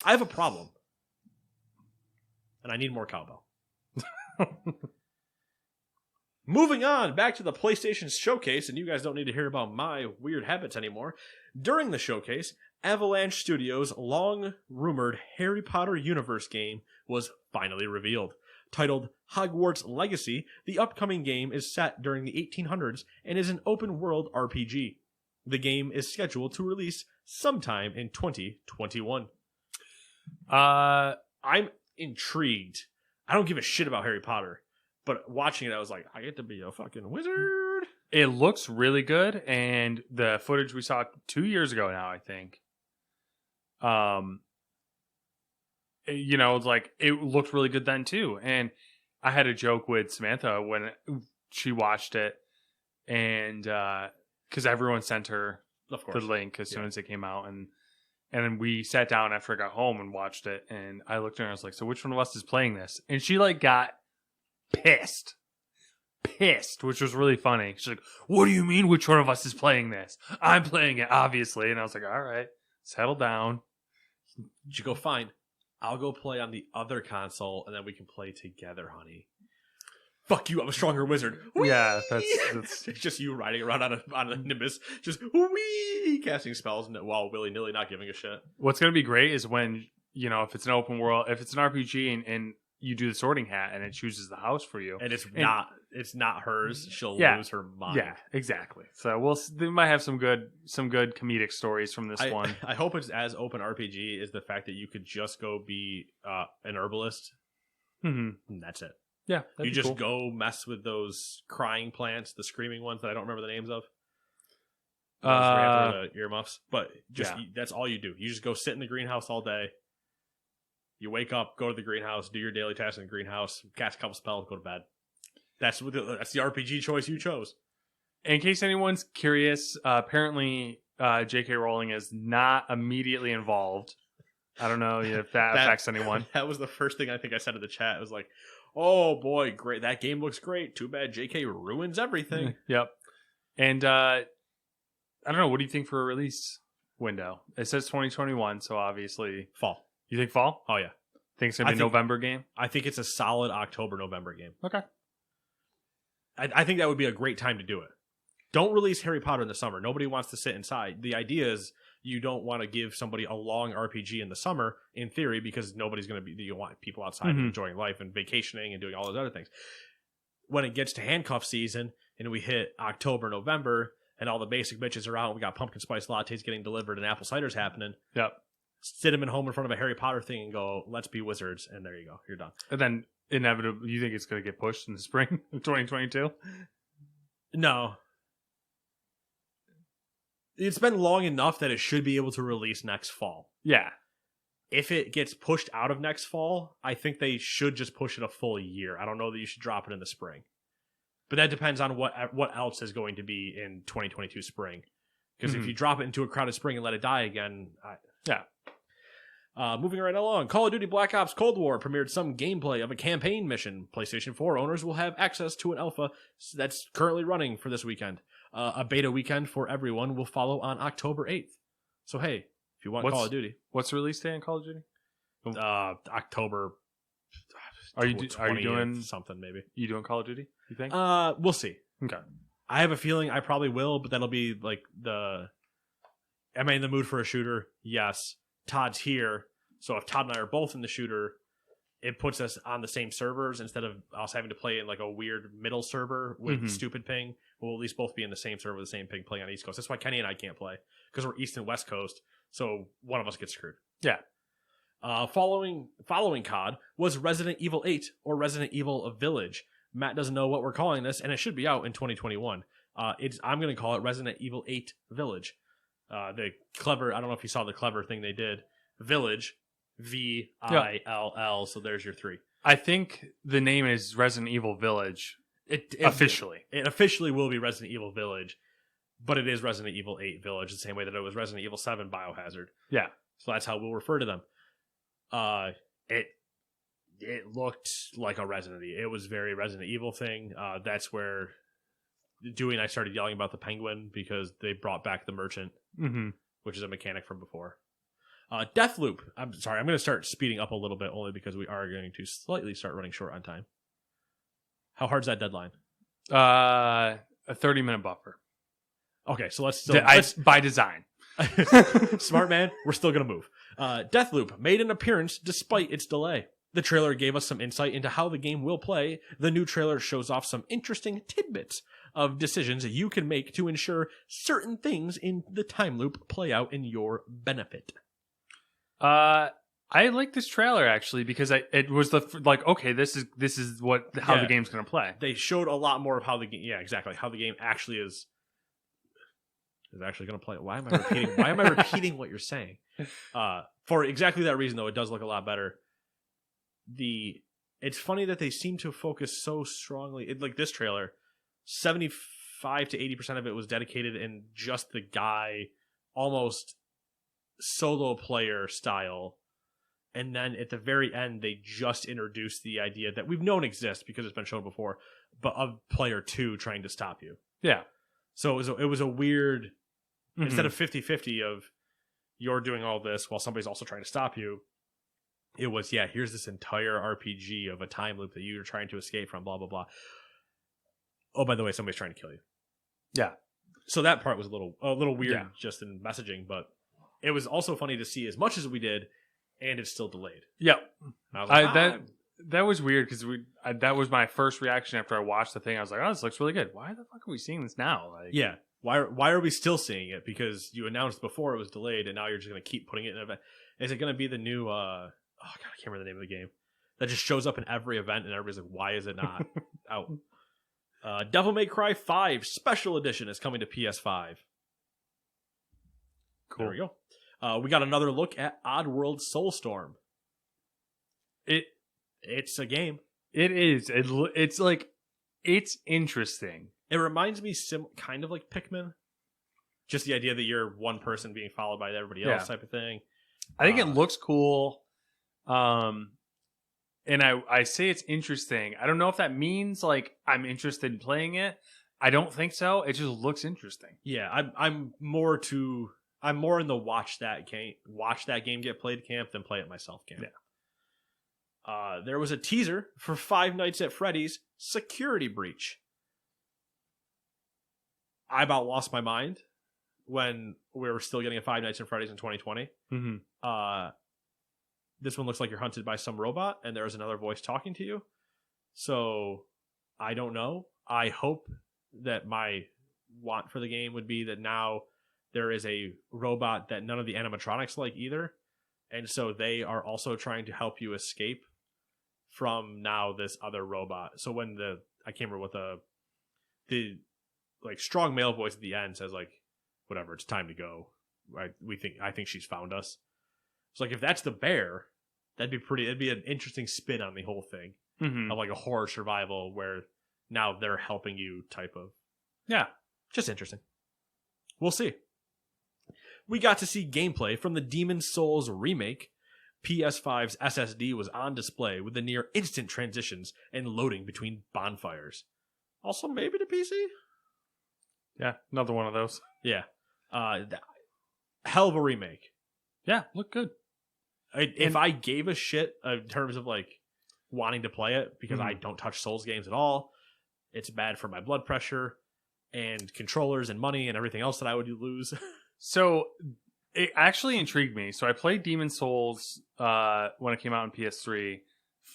I have a problem. And I need more cowbell. Moving on, back to the PlayStation Showcase, and you guys don't need to hear about my weird habits anymore. During the showcase, Avalanche Studios' long-rumored Harry Potter universe game was finally revealed. Titled Hogwarts Legacy, the upcoming game is set during the 1800s and is an open-world RPG. The game is scheduled to release sometime in 2021. I'm intrigued. I don't give a shit about Harry Potter, but watching it, I was like, I get to be a fucking wizard. It looks really good, and the footage we saw 2 years ago now, I think. You know, it's like it looked really good then too. And I had a joke with Samantha when she watched it, and because everyone sent her the link as soon as it came out, and then we sat down after I got home and watched it, and I looked at her and I was like, "So which one of us is playing this?" And she like got pissed, which was really funny. She's like, "What do you mean? Which one of us is playing this? I'm playing it, obviously." And I was like, "All right, settle down." Did you go fine? I'll go play on the other console, and then we can play together, honey. Fuck you, I'm a stronger wizard. Whee! Yeah, that's it's just you riding around on a Nimbus, just whee, casting spells while willy-nilly not giving a shit. What's going to be great is when, you know, if it's an open world, if it's an RPG and you do the sorting hat and it chooses the house for you. And it's not hers, she'll lose her mind. Yeah, exactly. So they might have some good comedic stories from this one. I hope it's as open RPG as the fact that you could just go be an herbalist. Mm-hmm. And that's it. Yeah, you just go mess with those crying plants, the screaming ones that I don't remember the names of. Earmuffs, but that's all you do. You just go sit in the greenhouse all day. You wake up, go to the greenhouse, do your daily tasks in the greenhouse, cast a couple spells, go to bed. That's the RPG choice you chose. In case anyone's curious, apparently J.K. Rowling is not immediately involved. I don't know if that affects anyone. That was the first thing I think I said in the chat. It was like, oh boy, great. That game looks great. Too bad J.K. ruins everything. Yep. And I don't know. What do you think for a release window? It says 2021, so obviously fall. You think fall? Oh yeah. Think it's gonna be a November game? I think it's a solid October-November game. Okay. I think that would be a great time to do it. Don't release Harry Potter in the summer. Nobody wants to sit inside. The idea is you don't want to give somebody a long RPG in the summer, in theory, because nobody's going to be. You want people outside and enjoying life and vacationing and doing all those other things. When it gets to handcuff season and we hit October, November, and all the basic bitches are out, and we got pumpkin spice lattes getting delivered and apple cider's happening. Yep. Sit them at home in front of a Harry Potter thing and go, let's be wizards, and there you go. You're done. And then inevitably, you think it's going to get pushed in the spring of 2022? No. It's been long enough that it should be able to release next fall. Yeah. If it gets pushed out of next fall, I think they should just push it a full year. I don't know that you should drop it in the spring. But that depends on what else is going to be in 2022 spring. Because if you drop it into a crowded spring and let it die again... Yeah. Moving right along, Call of Duty Black Ops Cold War premiered some gameplay of a campaign mission. PlayStation 4 owners will have access to an alpha that's currently running for this weekend. A beta weekend for everyone will follow on October 8th. So hey, if you want Call of Duty. What's the release day on Call of Duty? October Are you doing something maybe? You doing Call of Duty, you think? We'll see. Okay. I have a feeling I probably will, but that'll be like am I in the mood for a shooter? Yes. Todd's here, so if Todd and I are both in the shooter, it puts us on the same servers instead of us having to play in like a weird middle server with stupid ping. We'll at least both be in the same server with the same ping playing on East Coast. That's why Kenny and I can't play, because we're East and West Coast, so one of us gets screwed. Yeah. Following COD was Resident Evil 8 or Resident Evil Village. Matt doesn't know what we're calling this, and it should be out in 2021. I'm going to call it Resident Evil 8 Village. The clever, I don't know if you saw the clever thing they did. Village, VILL, so there's your 3. I think the name is Resident Evil Village. Officially. It officially will be Resident Evil Village, but it is Resident Evil 8 Village, the same way that it was Resident Evil 7 Biohazard. Yeah. So that's how we'll refer to them. It looked like a Resident Evil. It was very Resident Evil thing. That's where Dewey and I started yelling about the penguin because they brought back the merchant, which is a mechanic from before. Deathloop. I'm sorry, I'm going to start speeding up a little bit only because we are going to slightly start running short on time. How hard's that deadline? A 30-minute buffer. Okay, so let's by design. Smart man, we're still going to move. Deathloop made an appearance despite its delay. The trailer gave us some insight into how the game will play. The new trailer shows off some interesting tidbits of decisions you can make to ensure certain things in the time loop play out in your benefit. I like this trailer actually because it was okay, this is how the game's going to play. They showed a lot more of how the game, how the game actually is actually going to play. Why am I repeating what you're saying? For exactly that reason though, it does look a lot better. It's funny that they seem to focus so strongly. Like this trailer, 75 to 80% of it was dedicated in just the guy, almost solo player style. And then at the very end, they just introduced the idea that we've known exists because it's been shown before, but of player 2 trying to stop you. Yeah. So it was a weird, instead of 50-50 of you're doing all this while somebody's also trying to stop you, it was, here's this entire RPG of a time loop that you're trying to escape from, blah, blah, blah. Oh, by the way, somebody's trying to kill you. Yeah. So that part was a little weird just in messaging, but it was also funny to see as much as we did, and it's still delayed. Yeah. I was like, that was weird because that was my first reaction after I watched the thing. I was like, oh, this looks really good. Why the fuck are we seeing this now? Why are we still seeing it? Because you announced before it was delayed, and now you're just going to keep putting it in an event. Is it going to be the new... I can't remember the name of the game. That just shows up in every event, and everybody's like, why is it not out? Devil May Cry 5 Special Edition is coming to PS5. Cool. There we go. We got another look at Oddworld Soulstorm. It's a game. It is. It's interesting. It reminds me kind of like Pikmin. Just the idea that you're one person being followed by everybody else type of thing. I think it looks cool. And I say it's interesting. I don't know if that means like I'm interested in playing it. I don't think so. It just looks interesting. Yeah, I'm more in the watch that game get played camp than play it myself camp. Yeah. There was a teaser for Five Nights at Freddy's Security Breach. I about lost my mind when we were still getting a Five Nights at Freddy's in 2020. Mm-hmm. This one looks like you're hunted by some robot, and there's another voice talking to you. So I don't know. I hope that my want for the game would be that now there is a robot that none of the animatronics like either, and so they are also trying to help you escape from now this other robot. So when I can't remember what the like strong male voice at the end says like whatever, it's time to go. Right? I think she's found us. So like if that's the bear, it'd be an interesting spin on the whole thing. Mm-hmm. Of like a horror survival where now they're helping you type of. Yeah. Just interesting. We'll see. We got to see gameplay from the Demon's Souls remake. PS5's SSD was on display with the near instant transitions and loading between bonfires. Also maybe to PC? Yeah, another one of those. Yeah. Hell of a remake. Yeah, look good. If I gave a shit in terms of like wanting to play it, because I don't touch Souls games at all, it's bad for my blood pressure and controllers and money and everything else that I would lose. So it actually intrigued me. So I played Demon's Souls when it came out on PS3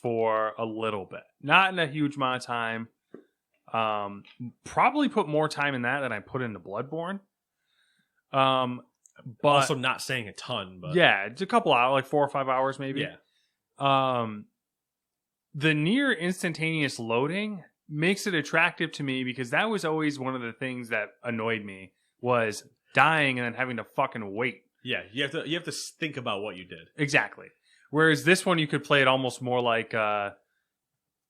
for a little bit, not in a huge amount of time. Probably put more time in that than I put into Bloodborne. But also not saying a ton, but yeah, it's a couple hours, like 4 or 5 hours maybe. Yeah. The near instantaneous loading makes it attractive to me because that was always one of the things that annoyed me was dying and then having to fucking wait. Yeah, you have to think about what you did. Exactly. Whereas this one, you could play it almost more like, I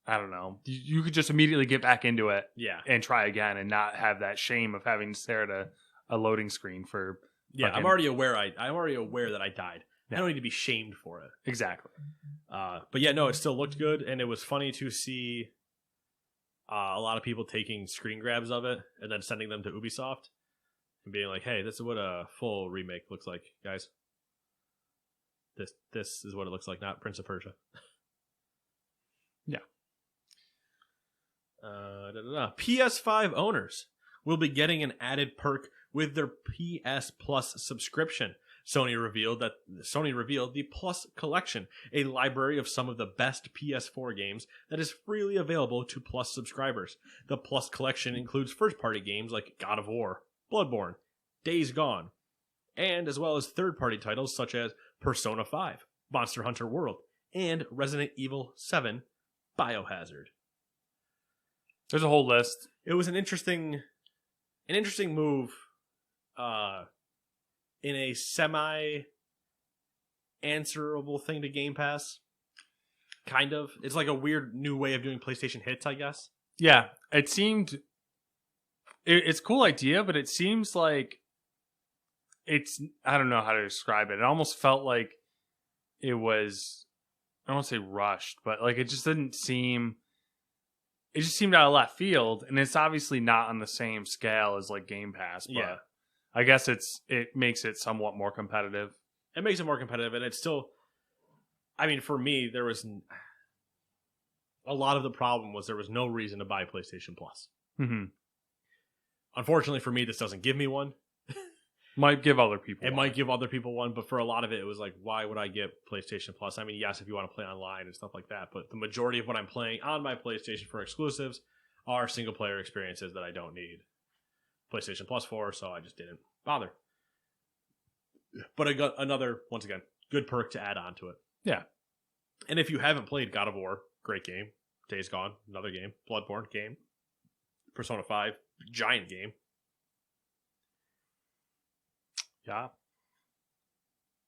don't know, you could just immediately get back into it, Yeah, and try again, and not have that shame of having to stare at a loading screen for. Yeah, fucking... I'm already aware that I died. Yeah. I don't need to be shamed for it. Exactly. But yeah, no, it still looked good, and it was funny to see a lot of people taking screen grabs of it and then sending them to Ubisoft and being like, "Hey, this is what a full remake looks like, guys. This is what it looks like, not Prince of Persia." Yeah. PS5 owners will be getting an added perk with their PS Plus subscription. Sony revealed the Plus Collection, a library of some of the best PS4 games that is freely available to Plus subscribers. The Plus Collection includes first-party games like God of War, Bloodborne, Days Gone, and as well as third-party titles such as Persona 5, Monster Hunter World, and Resident Evil 7 Biohazard. There's a whole list. It was an interesting move in a semi-answerable thing to Game Pass. Kind of. It's like a weird new way of doing PlayStation hits, I guess. Yeah, it seemed... It's a cool idea, but it seems like it's... I don't know how to describe it. It almost felt like it was... I don't want to say rushed, but like it just didn't seem... It just seemed out of left field, and it's obviously not on the same scale as like Game Pass, but Yeah. I guess it makes it somewhat more competitive. It makes it more competitive, and it's still... I mean, for me, there was... A lot of the problem was there was no reason to buy PlayStation Plus. Mm-hmm. Unfortunately for me, this doesn't give me one. Might give other people It one. might give other people one, but for a lot of it was like, why would I get PlayStation Plus? I mean, yes, if you want to play online and stuff like that, but the majority of what I'm playing on my PlayStation for exclusives are single-player experiences that I don't need PlayStation Plus for, so I just didn't bother. But I got another, once again, good perk to add on to it. Yeah. And if you haven't played God of War, great game. Days Gone, another game. Bloodborne, game. Persona 5, giant game. Yeah.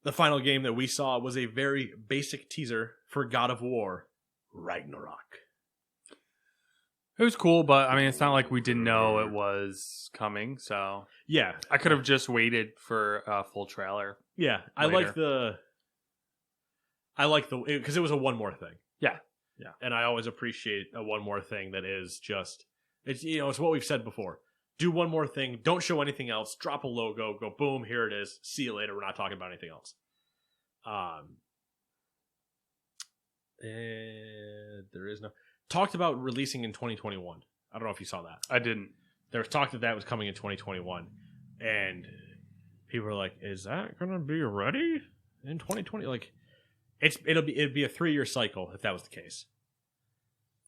The final game that we saw was a very basic teaser for God of War, Ragnarok. It was cool, but I mean, it's not like we didn't know it was coming, so... Yeah. I could have just waited for a full trailer. Yeah. I like the... Because it was a one more thing. Yeah. Yeah. And I always appreciate a one more thing that is just... It's, you know, it's what we've said before. Do one more thing. Don't show anything else. Drop a logo. Go, boom, here it is. See you later. We're not talking about anything else. And there is no... Talked about releasing in 2021. I don't know if you saw that. I didn't. there was talk that was coming in 2021, and people were like, "Is that going to be ready in 2020?" Like, it'd be a 3-year cycle if that was the case.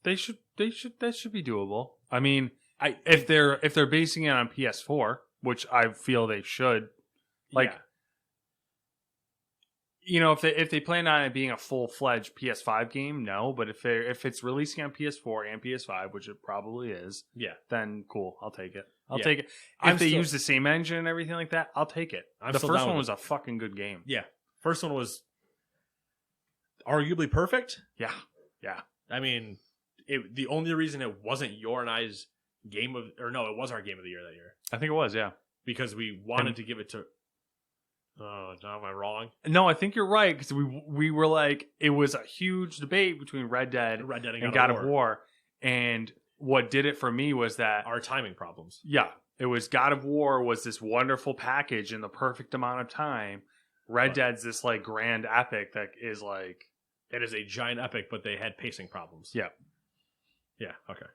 That should be doable. I mean, if they're basing it on PS4, which I feel they should, like, if they plan on it being a full-fledged PS5 game, no. But if it's releasing on PS4 and PS5, which it probably is, then cool, I'll take it. I'll take it. If they use the same engine and everything like that, I'll take it. The first one was a fucking good game. Yeah, first one was arguably perfect. Yeah. I mean, the only reason it wasn't your and I's it was our game of the year that year. I think it was, yeah, because we wanted to give it to. Oh, am I wrong? No, I think you're right, because we were like, it was a huge debate between Red Dead and God of War, and what did it for me was that our timing problems. Yeah, it was God of War was this wonderful package in the perfect amount of time. Red Dead's this like grand epic that is like it is a giant epic, but they had pacing problems. Yeah, okay.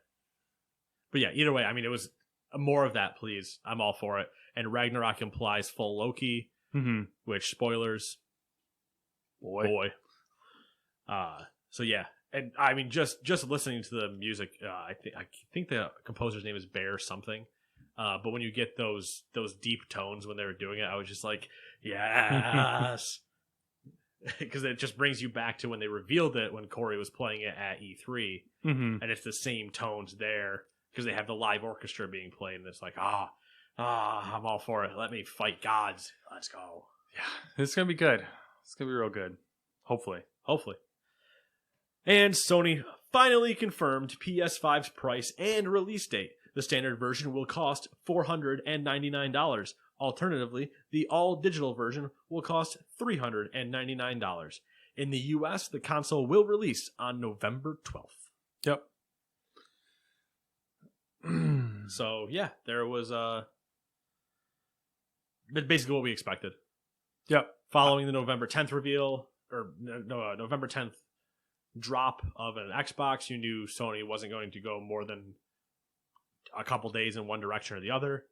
But yeah, either way, I mean, it was more of that, please. I'm all for it. And Ragnarok implies full Loki. Mm-hmm. Which spoilers, boy. So yeah, and I mean just listening to the music, I think the composer's name is Bear something. But when you get those deep tones when they were doing it, I was just like, yes, because it just brings you back to when they revealed it when Corey was playing it at E3, and it's the same tones there because they have the live orchestra being played, and it's like I'm all for it. Let me fight gods. Let's go. Yeah, it's going to be good. It's going to be real good. Hopefully. And Sony finally confirmed PS5's price and release date. The standard version will cost $499. Alternatively, the all-digital version will cost $399. In the US, the console will release on November 12th. Yep. So, yeah, there was basically what we expected. Yep. Following the November 10th reveal, or November 10th drop of an Xbox, you knew Sony wasn't going to go more than a couple days in one direction or the other.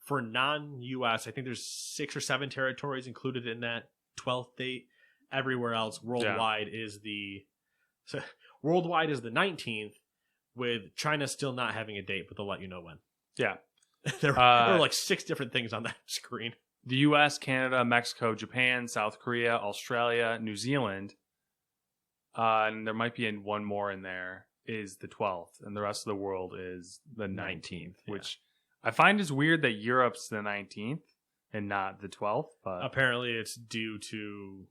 For non-US, I think there's 6 or 7 territories included in that 12th date. Everywhere else, worldwide is the 19th, with China still not having a date, but they'll let you know when. Yeah. There are like 6 different things on that screen. The US, Canada, Mexico, Japan, South Korea, Australia, New Zealand, and there might be one more in there, is the 12th, and the rest of the world is the 19th, which I find is weird that Europe's the 19th and not the 12th. But apparently it's due to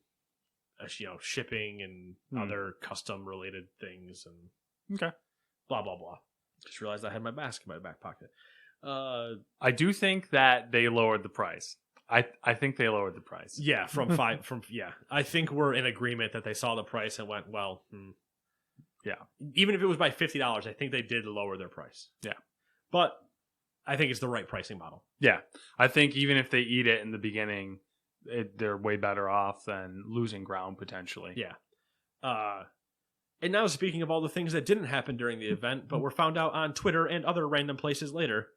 shipping and other custom-related things and blah, blah, blah. Just realized I had my mask in my back pocket. I do think that they lowered the price. I think they lowered the price. Yeah, from 5 I think we're in agreement that they saw the price and went, well, yeah. Even if it was by $50, I think they did lower their price. Yeah. But I think it's the right pricing model. Yeah. I think even if they eat it in the beginning, they're way better off than losing ground potentially. Yeah. And now, speaking of all the things that didn't happen during the event, but were found out on Twitter and other random places later,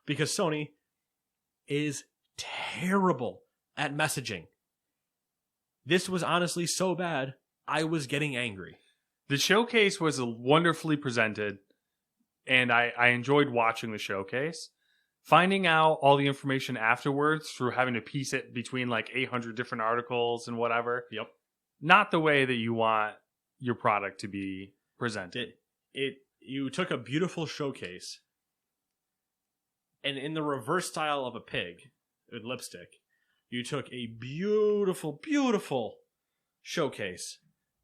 because Sony is terrible at messaging. This was honestly so bad, I was getting angry. The showcase was wonderfully presented, and I enjoyed watching the showcase. Finding out all the information afterwards through having to piece it between like 800 different articles and whatever. Yep. Not the way that you want your product to be presented. You took a beautiful showcase, and in the reverse style of a pig with lipstick, you took a beautiful, beautiful showcase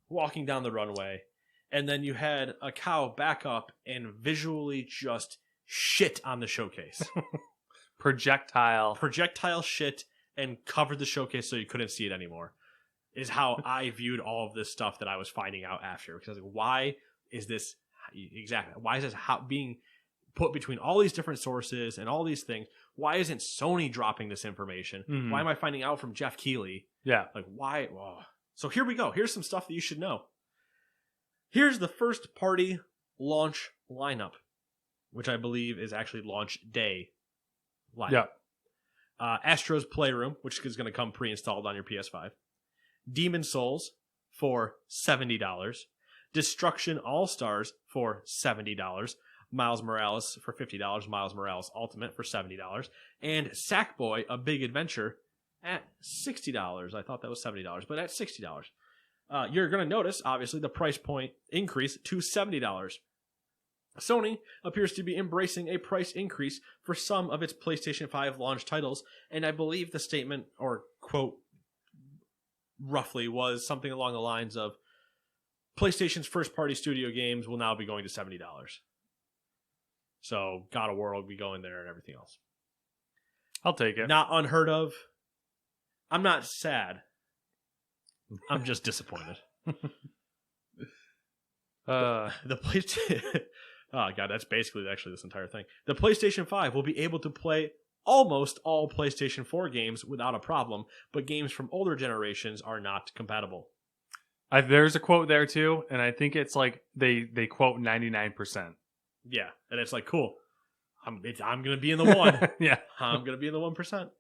walking down the runway, and then you had a cow back up and visually just shit on the showcase. Projectile shit, and covered the showcase so you couldn't see it anymore. Is how I viewed all of this stuff that I was finding out after. Because I was like, why is this exactly? Why is this being put between all these different sources and all these things? Why isn't Sony dropping this information? Mm-hmm. Why am I finding out from Jeff Keighley? Yeah. Like, why? Oh. So here we go. Here's some stuff that you should know. Here's the first party launch lineup. which I believe is actually launch day lineup. Yeah. Astro's Playroom, which is going to come pre-installed on your PS5. Demon Souls for $70. Destruction All-Stars for $70. Miles Morales for $50. Miles Morales Ultimate for $70. And Sackboy: A Big Adventure at $60. I thought that was $70, but at $60. You're going to notice, obviously, the price point increase to $70. Sony appears to be embracing a price increase for some of its PlayStation 5 launch titles, and I believe the statement, or quote, roughly was something along the lines of, PlayStation's first-party studio games will now be going to $70. So God of War will be going there and everything else. I'll take it. Not unheard of. I'm not sad. I'm just disappointed. The PlayStation... Oh, God, that's basically actually this entire thing. The PlayStation 5 will be able to play almost all PlayStation 4 games without a problem, but games from older generations are not compatible. There's a quote there, too, and I think it's like they quote 99%. Yeah, and it's like, cool. I'm going to be in the one. Yeah. I'm going to be in the 1%.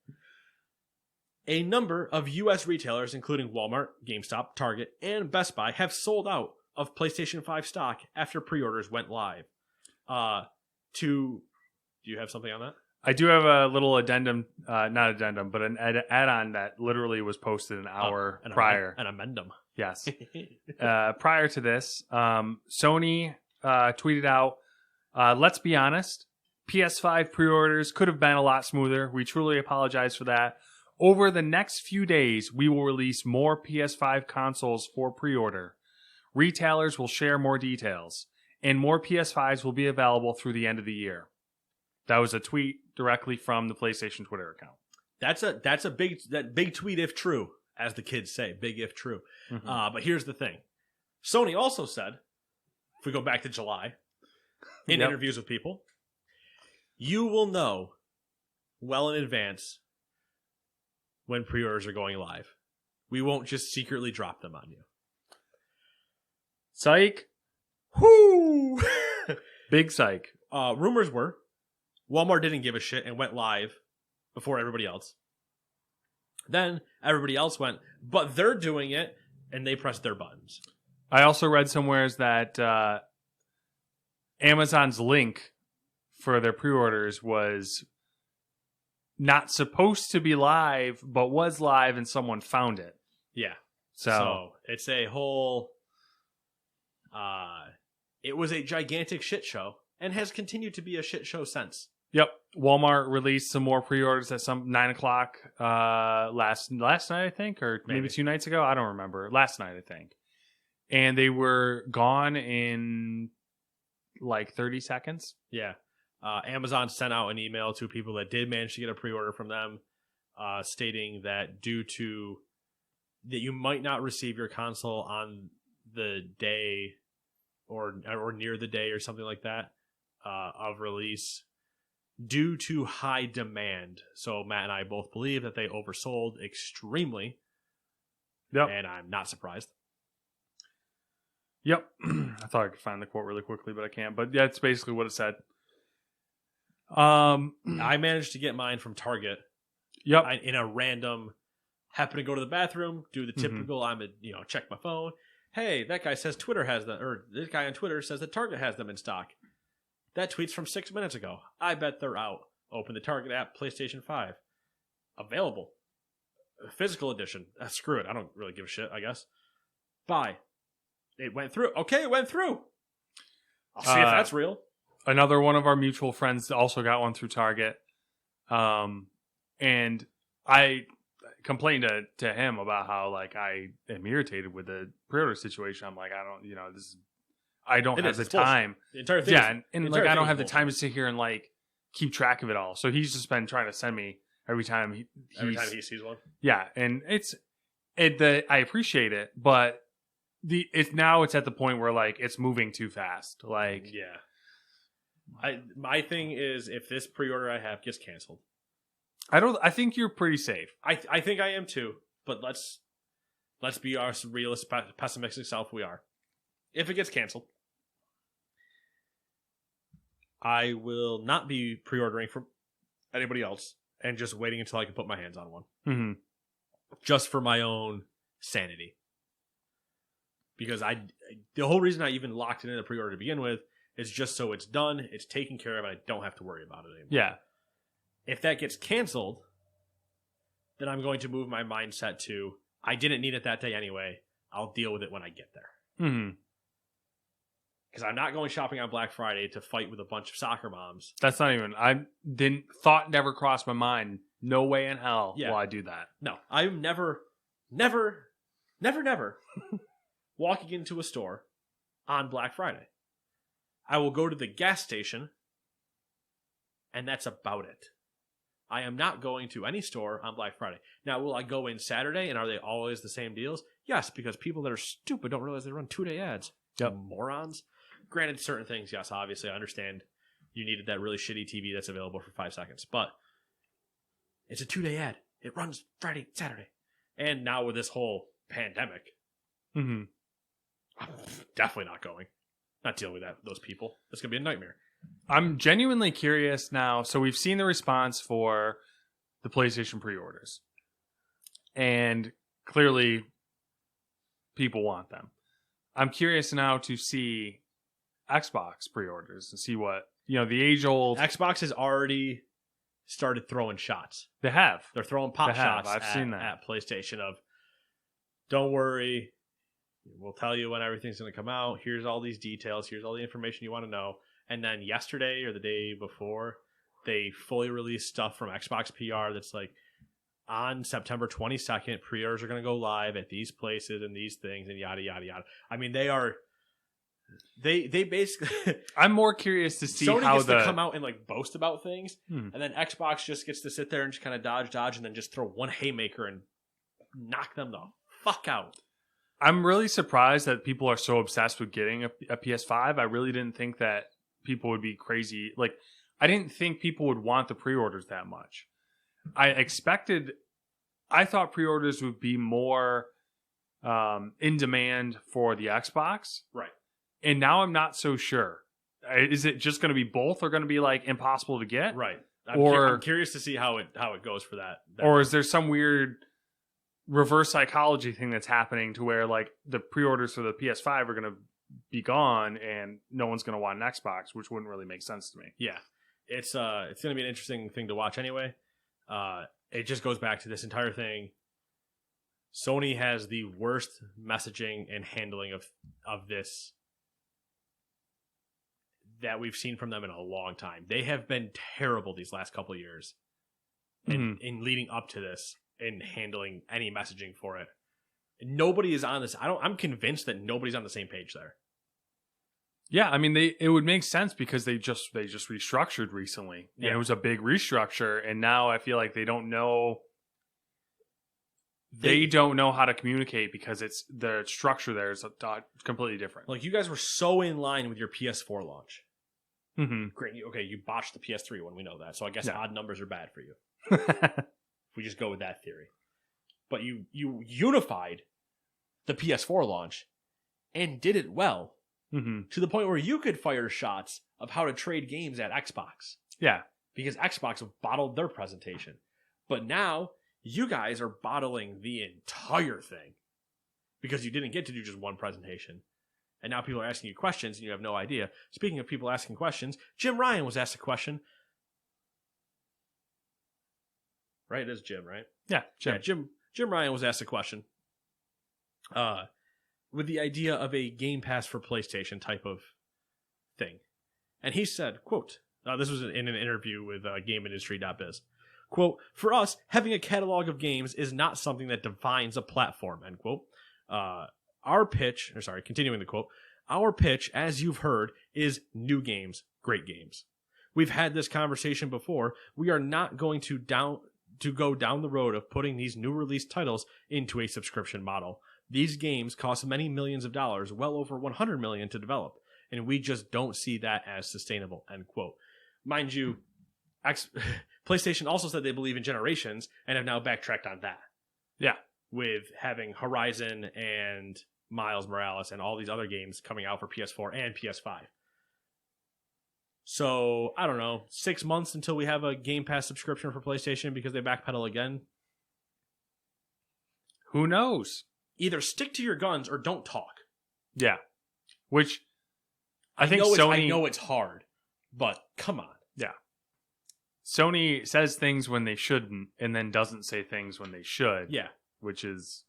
A number of U.S. retailers, including Walmart, GameStop, Target, and Best Buy, have sold out of PlayStation 5 stock after pre-orders went live. Do you have something on that? I do have a little addendum, not addendum, but an add-on that literally was posted an hour prior. An amendum. Yes. Prior to this, Sony tweeted out, let's be honest, PS5 pre-orders could have been a lot smoother. We truly apologize for that. Over the next few days, we will release more PS5 consoles for pre-order. Retailers will share more details, and more PS5s will be available through the end of the year. That was a tweet directly from the PlayStation Twitter account. That's a big tweet if true, as the kids say, big if true. Mm-hmm. But here's the thing. Sony also said, if we go back to July, in interviews with people, you will know well in advance when pre-orders are going live. We won't just secretly drop them on you. Psych. Whoo! Big psych. Rumors were Walmart didn't give a shit and went live before everybody else. Then everybody else went, but they're doing it, and they pressed their buttons. I also read somewhere that Amazon's link for their pre-orders was not supposed to be live, but was live, and someone found it. Yeah. So it's a whole... it was a gigantic shit show, and has continued to be a shit show since. Yep. Walmart released some more pre-orders at some 9 o'clock last night, I think, or maybe 2 nights ago. I don't remember. Last night, I think. And they were gone in like 30 seconds. Yeah. Amazon sent out an email to people that did manage to get a pre-order from them, stating that due to that you might not receive your console on the day or near the day or something like that of release due to high demand. So Matt and I both believe that they oversold extremely. Yep. And I'm not surprised. Yep. I thought I could find the quote really quickly, but I can't. But that's basically what it said. I managed to get mine from Target. Yep. In a random, happen to go to the bathroom, do the typical, check my phone. Hey, that guy says Twitter has them, or this guy on Twitter says that Target has them in stock. That tweet's from 6 minutes ago. I bet they're out. Open the Target app, PlayStation 5. Available. Physical edition. Screw it. I don't really give a shit, I guess. Buy. It went through. Okay, it went through. I'll see if that's real. Another one of our mutual friends also got one through Target. And I complained to him about how I am irritated with the pre-order situation. I'm like, I don't have the time. The entire thing. Yeah, and I don't have the time to sit here and keep track of it all. So he's just been trying to send me every time he sees one. Yeah, and I appreciate it, but it's at the point where it's moving too fast. Yeah. My thing is, if this pre-order I have gets canceled, I think you're pretty safe. I think I am too, but let's be our realist, pessimistic self we are. If it gets canceled, I will not be pre-ordering from anybody else and just waiting until I can put my hands on one. Mm-hmm. Just for my own sanity. Because the whole reason I even locked it in the pre-order to begin with is just so it's done, it's taken care of, and I don't have to worry about it anymore. Yeah. If that gets canceled, then I'm going to move my mindset to, I didn't need it that day anyway. I'll deal with it when I get there. Mm-hmm. Because I'm not going shopping on Black Friday to fight with a bunch of soccer moms. That's not even. Thought never crossed my mind. No way in hell will I do that. No, I'm never walking into a store on Black Friday. I will go to the gas station, and that's about it. I am not going to any store on Black Friday. Now, will I go in Saturday, and are they always the same deals? Yes, because people that are stupid don't realize they run 2-day ads. Yep. Morons. Granted, certain things, yes, obviously, I understand you needed that really shitty TV that's available for 5 seconds, but it's a 2-day ad. It runs Friday, Saturday. And now with this whole pandemic, mm-hmm. I'm definitely not going. Not dealing with those people. It's going to be a nightmare. I'm genuinely curious now. So we've seen the response for the PlayStation pre-orders. And clearly, people want them. I'm curious now to see Xbox pre-orders and see what, the age-old... Xbox has already started throwing shots. They have. They're throwing pop shots seen that. At PlayStation of, don't worry, we'll tell you when everything's going to come out. Here's all these details. Here's all the information you want to know. And then yesterday or the day before, they fully released stuff from Xbox PR that's like, on September 22nd, pre-orders are going to go live at these places and these things and yada, yada, yada. I mean, they basically... I'm more curious to see Sony how gets to come out and like boast about things, and then Xbox just gets to sit there and just kind of dodge, and then just throw one haymaker and knock them the fuck out. I'm really surprised that people are so obsessed with getting a PS5. I really didn't think that people would be crazy. Like, I didn't think people would want the pre-orders that much. I thought pre-orders would be more in demand for the Xbox. Right. And now I'm not so sure. Is it just going to be both or going to be like impossible to get? Right. I'm curious to see how it goes for that. Or is there some weird reverse psychology thing that's happening to where like the pre-orders for the PS5 are going to be gone and no one's going to want an Xbox, which wouldn't really make sense to me. Yeah. It's going to be an interesting thing to watch anyway. It just goes back to this entire thing. Sony has the worst messaging and handling of this that we've seen from them in a long time. They have been terrible these last couple of years in leading up to this and handling any messaging for it. Nobody is on this. I'm convinced that nobody's on the same page there. Yeah, I mean, it would make sense because they just restructured recently. Yeah. And it was a big restructure, and now I feel like they don't know. They don't know how to communicate because the structure there is completely different. Like, you guys were so in line with your PS4 launch. Mm-hmm. Great. Okay, you botched the PS3 one. We know that. So I guess odd numbers are bad for you. If we just go with that theory. But you unified the PS4 launch and did it well. Mm-hmm. To the point where you could fire shots of how to trade games at Xbox. Yeah. Because Xbox bottled their presentation. But now, you guys are bottling the entire thing. Because you didn't get to do just one presentation. And now people are asking you questions and you have no idea. Speaking of people asking questions, Jim Ryan was asked a question. Right? It is Jim, right? Yeah, Jim. Yeah, Jim Ryan was asked a question. With the idea of a Game Pass for PlayStation type of thing. And he said, quote, this was in an interview with GameIndustry.biz, quote, "For us, having a catalog of games is not something that defines a platform," end quote. Continuing the quote, "Our pitch, as you've heard, is new games, great games. We've had this conversation before. We are not going to go down the road of putting these new release titles into a subscription model. These games cost many millions of dollars, well over $100 million to develop, and we just don't see that as sustainable," end quote. Mind you, PlayStation also said they believe in generations and have now backtracked on that. Yeah. With having Horizon and Miles Morales and all these other games coming out for PS4 and PS5. So, I don't know, 6 months until we have a Game Pass subscription for PlayStation because they backpedal again. Who knows? Either stick to your guns or don't talk. Yeah. Which I think I know it's hard, but come on. Yeah. Sony says things when they shouldn't and then doesn't say things when they should. Yeah. Which is...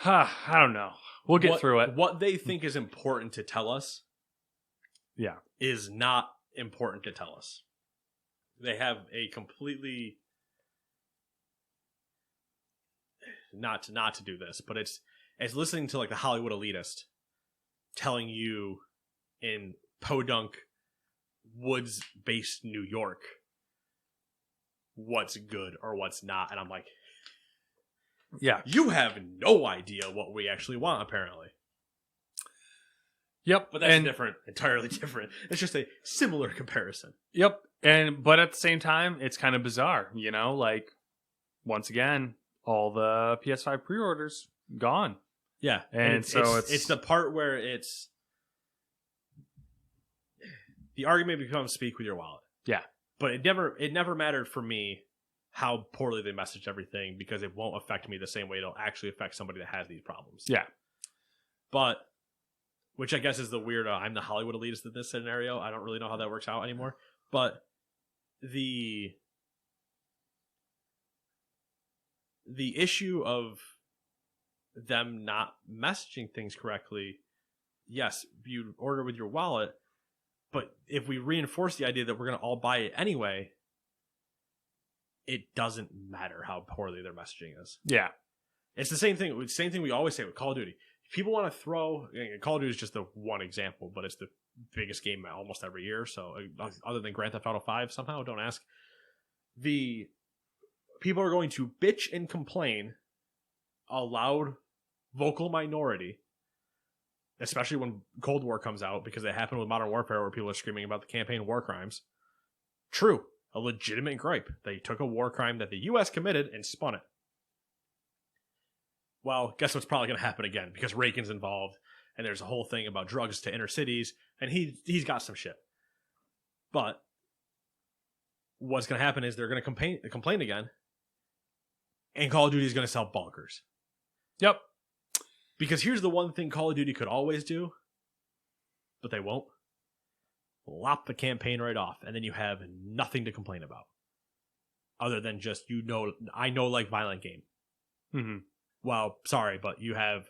I don't know. We'll get through it. What they think is important to tell us is not important to tell us. They have a completely... Not to do this, but it's listening to like the Hollywood elitist telling you in podunk woods-based New York what's good or what's not, and I'm like, yeah, you have no idea what we actually want, apparently. Yep, but that's entirely different. It's just a similar comparison. Yep, but at the same time, it's kind of bizarre, you know, like once again, all the PS5 pre-orders gone. Yeah, and so it's the part where the argument becomes speak with your wallet. Yeah, but it never mattered for me how poorly they messaged everything because it won't affect me the same way it'll actually affect somebody that has these problems. Yeah, but which I guess is the weird. I'm the Hollywood elitist in this scenario. I don't really know how that works out anymore. But the issue of them not messaging things correctly, yes, you order with your wallet, but if we reinforce the idea that we're going to all buy it anyway, it doesn't matter how poorly their messaging is. Yeah. It's the same thing we always say with Call of Duty. If people want to throw... Call of Duty is just the one example, but it's the biggest game almost every year, so other than Grand Theft Auto 5, somehow, don't ask. The people are going to bitch and complain, a loud vocal minority, especially when Cold War comes out, because it happened with Modern Warfare where people are screaming about the campaign war crimes. True. A legitimate gripe. They took a war crime that the U.S. committed and spun it. Well, guess what's probably going to happen again, because Reagan's involved, and there's a whole thing about drugs to inner cities, and he's got some shit. But what's going to happen is they're going to complain again, and Call of Duty is going to sell bunkers. Yep. Because here's the one thing Call of Duty could always do, but they won't. Lop the campaign right off, and then you have nothing to complain about. Other than just, I know like violent game. Mm-hmm. Well, sorry, but you have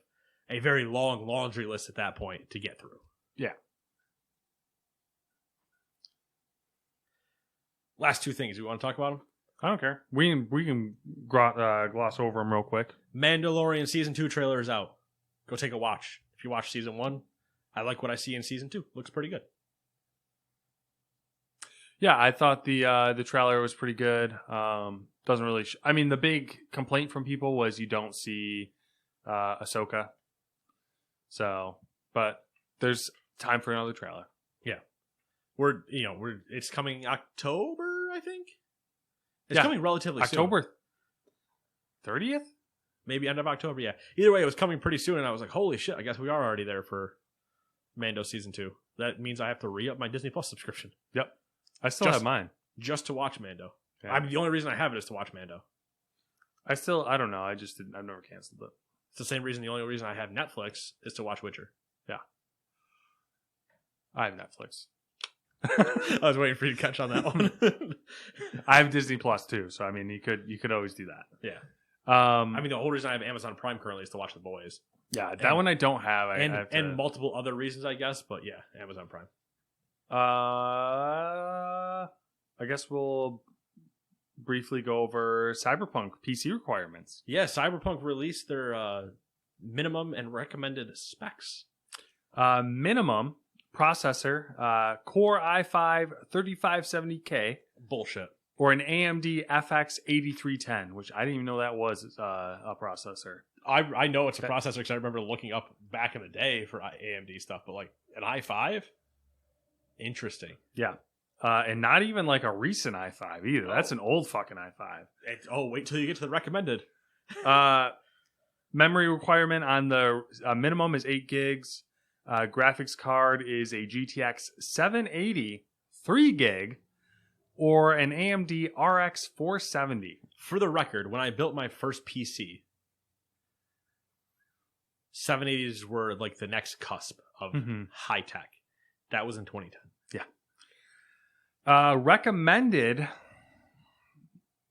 a very long laundry list at that point to get through. Yeah. Last two things. You want to talk about them? I don't care. We can gloss over them real quick. Mandalorian Season 2 trailer is out. Go take a watch. If you watch Season 1, I like what I see in Season 2. Looks pretty good. Yeah, I thought the trailer was pretty good. Doesn't really... I mean, the big complaint from people was you don't see Ahsoka. So, but there's time for another trailer. Yeah. It's coming October, I think? It's coming relatively soon. October 30th? Maybe end of October, yeah. Either way, it was coming pretty soon, and I was like, holy shit, I guess we are already there for Mando Season 2. That means I have to re-up my Disney Plus subscription. Yep. I still have mine. Just to watch Mando. Yeah. I mean, the only reason I have it is to watch Mando. I don't know. I've never canceled it. It's the same reason, the only reason I have Netflix is to watch Witcher. Yeah. I have Netflix. I was waiting for you to catch on that one. I have Disney Plus too, so I mean, you could always do that. Yeah. I mean, the whole reason I have Amazon Prime currently is to watch The Boys. Yeah, that one I don't have. And multiple other reasons, I guess, but yeah, Amazon Prime. I guess we'll briefly go over Cyberpunk PC requirements. Yeah, Cyberpunk released their minimum and recommended specs. Minimum processor, Core i5 3570K. Bullshit. Or an AMD FX 8310, which I didn't even know that was a processor. I know it's a processor because I remember looking up back in the day for AMD stuff, but like an i5? Interesting. Yeah. And not even like a recent i5 either. That's an old fucking i5. Wait till you get to the recommended. Memory requirement on the minimum is 8 gigs. Graphics card is a GTX 780 3 gig or an AMD RX 470. For the record, when I built my first PC, 780s were like the next cusp of high tech. That was in 2010. Yeah. Recommended.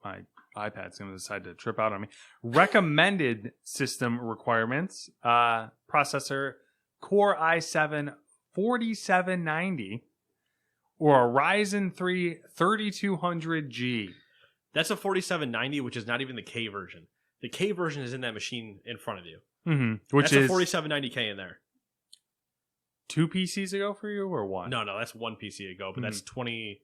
My iPad's going to decide to trip out on me. Recommended system requirements. Processor Core i7 4790 or a Ryzen 3 3200G. That's a 4790, which is not even the K version. The K version is in that machine in front of you. Which that's is a 4790K in there. 2 PCs ago for you or one? No, that's one PC ago, but that's 20.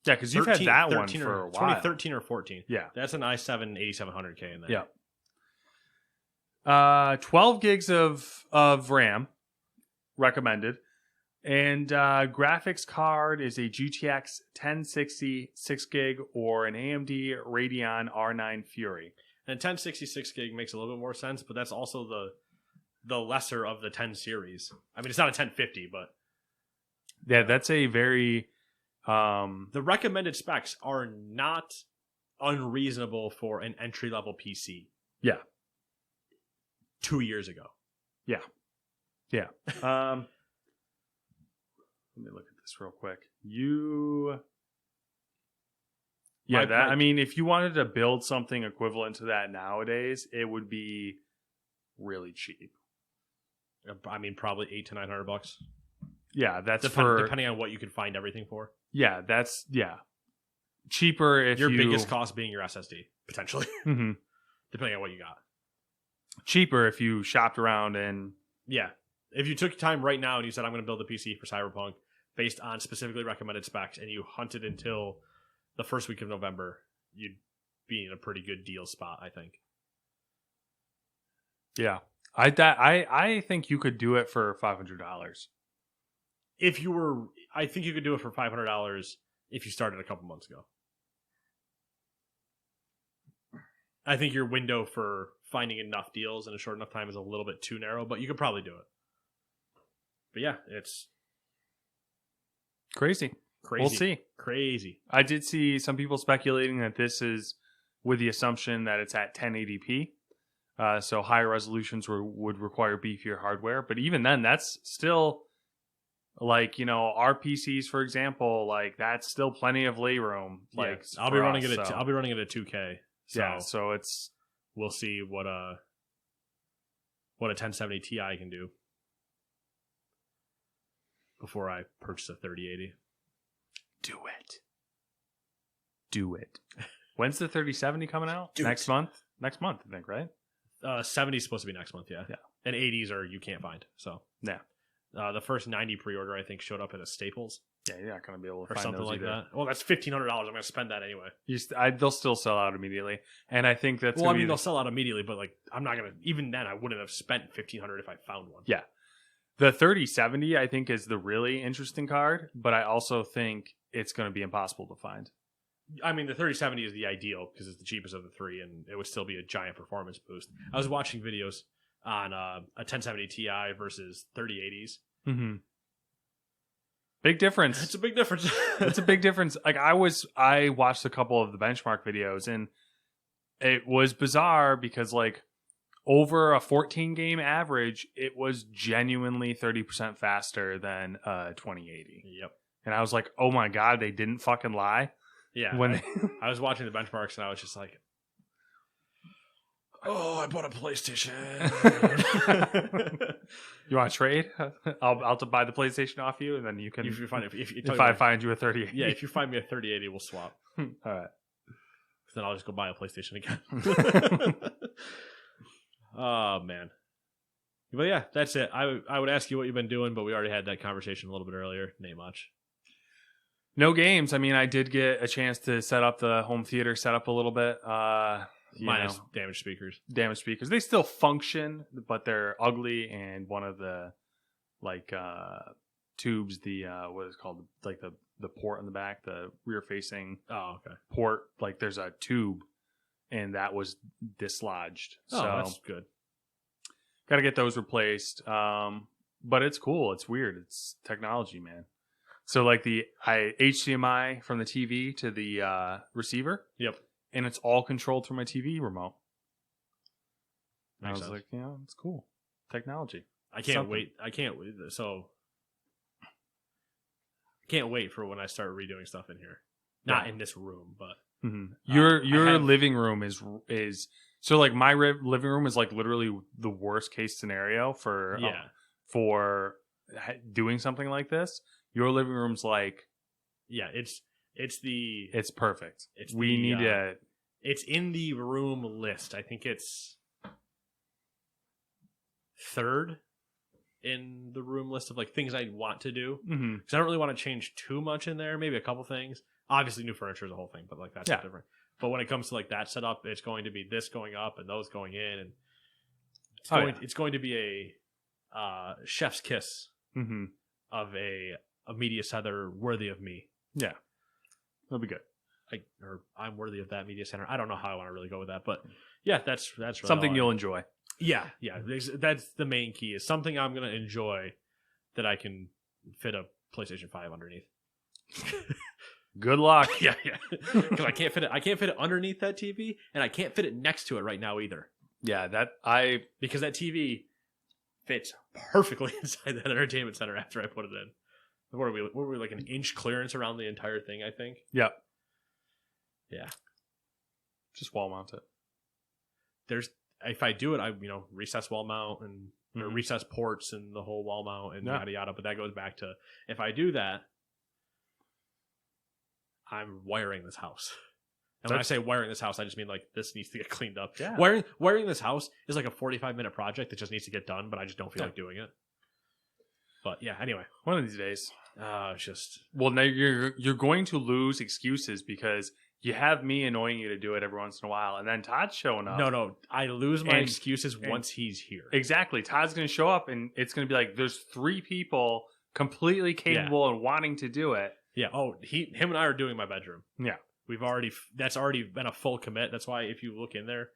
Yeah, because you've had that one for a while. 2013 or 14. Yeah. That's an i7 8700K in there. Yeah. 12 gigs of RAM recommended. And graphics card is a GTX 1060 6 gig or an AMD Radeon R9 Fury. And 1066 gig makes a little bit more sense, but that's also the lesser of the 10 series. I mean, it's not a 1050, but yeah, that's a very the recommended specs are not unreasonable for an entry level PC. Yeah. 2 years ago. Yeah. Yeah. Let me look at this real quick. I mean, if you wanted to build something equivalent to that nowadays, it would be really cheap. I mean, probably $800 to $900. Yeah, that's depending on what you could find everything for. Yeah, cheaper if your biggest cost being your SSD potentially, depending on what you got. Cheaper if you shopped around and if you took time right now and you said I'm going to build a PC for Cyberpunk based on specifically recommended specs, and you hunted until the first week of November, you'd be in a pretty good deal spot, I think. Yeah, I think you could do it for $500. I think you could do it for $500 if you started a couple months ago. I think your window for finding enough deals in a short enough time is a little bit too narrow, but you could probably do it. But yeah, it's crazy. We'll see. Crazy. I did see some people speculating that this is with the assumption that it's at 1080p. So higher resolutions would require beefier hardware. But even then, that's still... Like, our PCs, for example, like that's still plenty of lay room. Like I'll be running it at 2K. So it's we'll see what a 1070 Ti can do before I purchase a 3080. Do it. When's the 3070 coming out? Next month, I think, right? 70 is supposed to be next month, yeah. And 80s you can't find. So yeah. The first 90 pre-order, I think, showed up at a Staples. Yeah, you're not going to be able to find something those like either. that. Well, that's $1,500. I'm going to spend that anyway. They'll still sell out immediately, and I think that's. Well, I mean, they'll sell out immediately, but like, I'm not going to. Even then, I wouldn't have spent $1,500 if I found one. Yeah, the 3070, I think, is the really interesting card, but I also think it's going to be impossible to find. I mean, the 3070 is the ideal because it's the cheapest of the three, and it would still be a giant performance boost. I was watching videos on a 1070 Ti versus 3080s. Big difference. It's a big difference. It's a big difference. Like I watched a couple of the benchmark videos, and it was bizarre because like over a 14 game average, it was genuinely 30% faster than 2080. Yep. And I was like, oh my God, they didn't fucking lie. Yeah. I was watching the benchmarks and I was just like, oh, I bought a PlayStation. You want to trade? I'll buy the PlayStation off you, and then you can. If I find you a 3080. Yeah, if you find me a 3080, we'll swap. All right. Then I'll just go buy a PlayStation again. Oh man. But yeah, that's it. I would ask you what you've been doing, but we already had that conversation a little bit earlier. Not much. No games. I mean, I did get a chance to set up the home theater setup a little bit. Minus damaged speakers. Damaged speakers. They still function, but they're ugly. And one of the tubes, what is it called, like the port in the back, the rear facing port. Like there's a tube, and that was dislodged. Oh, so that's good. Got to get those replaced. But it's cool. It's weird. It's technology, man. So like the HDMI from the TV to the receiver. Yep. And it's all controlled through my TV remote. I was sense. like, it's cool. Technology. I can't wait. I can't wait. So I can't wait for when I start redoing stuff in here. Not in this room, but your living room is so like my living room is like literally the worst case scenario for doing something like this. Your living room's like it's perfect. It's in the room list. I think it's third in the room list of like things I want to do, because I don't really want to change too much in there. Maybe a couple things. Obviously, new furniture is the whole thing, but like that's different. But when it comes to like that setup, it's going to be this going up and those going in, and it's going to be a chef's kiss of a media center worthy of me. Yeah, that'll be good. I'm worthy of that media center. I don't know how I want to really go with that, but yeah, that's really something you'll enjoy. Yeah. That's the main key. Is something I'm going to enjoy that I can fit a PlayStation 5 underneath. Good luck. Yeah. Because I can't fit it underneath that TV, and I can't fit it next to it right now either. Yeah, because that TV fits perfectly inside that entertainment center after I put it in. What were we like an inch clearance around the entire thing? I think. Yeah. Yeah. Just wall mount it. If I do it, I recess wall mount and or recess ports and the whole wall mount and yada yada. But that goes back to if I do that, I'm wiring this house. And when I say wiring this house, I just mean like this needs to get cleaned up. Yeah. Wiring this house is like a 45-minute project that just needs to get done, but I just don't feel like doing it. But yeah, anyway, one of these days, now you're going to lose excuses because you have me annoying you to do it every once in a while, and then Todd's showing up. No, I lose my excuses once he's here. Exactly, Todd's going to show up, and it's going to be like there's 3 people completely capable and wanting to do it. Yeah. Oh, him and I are doing my bedroom. Yeah, that's already been a full commit. That's why if you look in there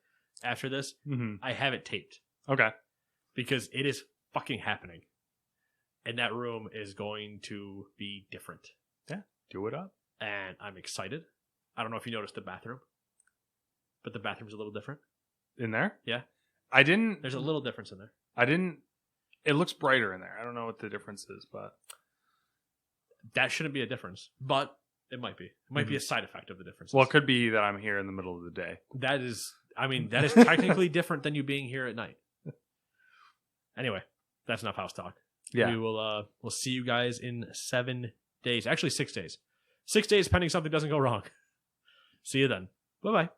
after this, I have it taped. Okay, because it is fucking happening. And that room is going to be different. Yeah, do it up. And I'm excited. I don't know if you noticed the bathroom, but the bathroom's a little different. In there? Yeah. I didn't... There's a little difference in there. I didn't... It looks brighter in there. I don't know what the difference is, but... That shouldn't be a difference, but it might be. It might be a side effect of the difference. Well, it could be that I'm here in the middle of the day. That is technically different than you being here at night. Anyway, that's enough house talk. Yeah. We'll see you guys in 7 days. Actually, 6 days. 6 days pending something doesn't go wrong. See you then. Bye-bye.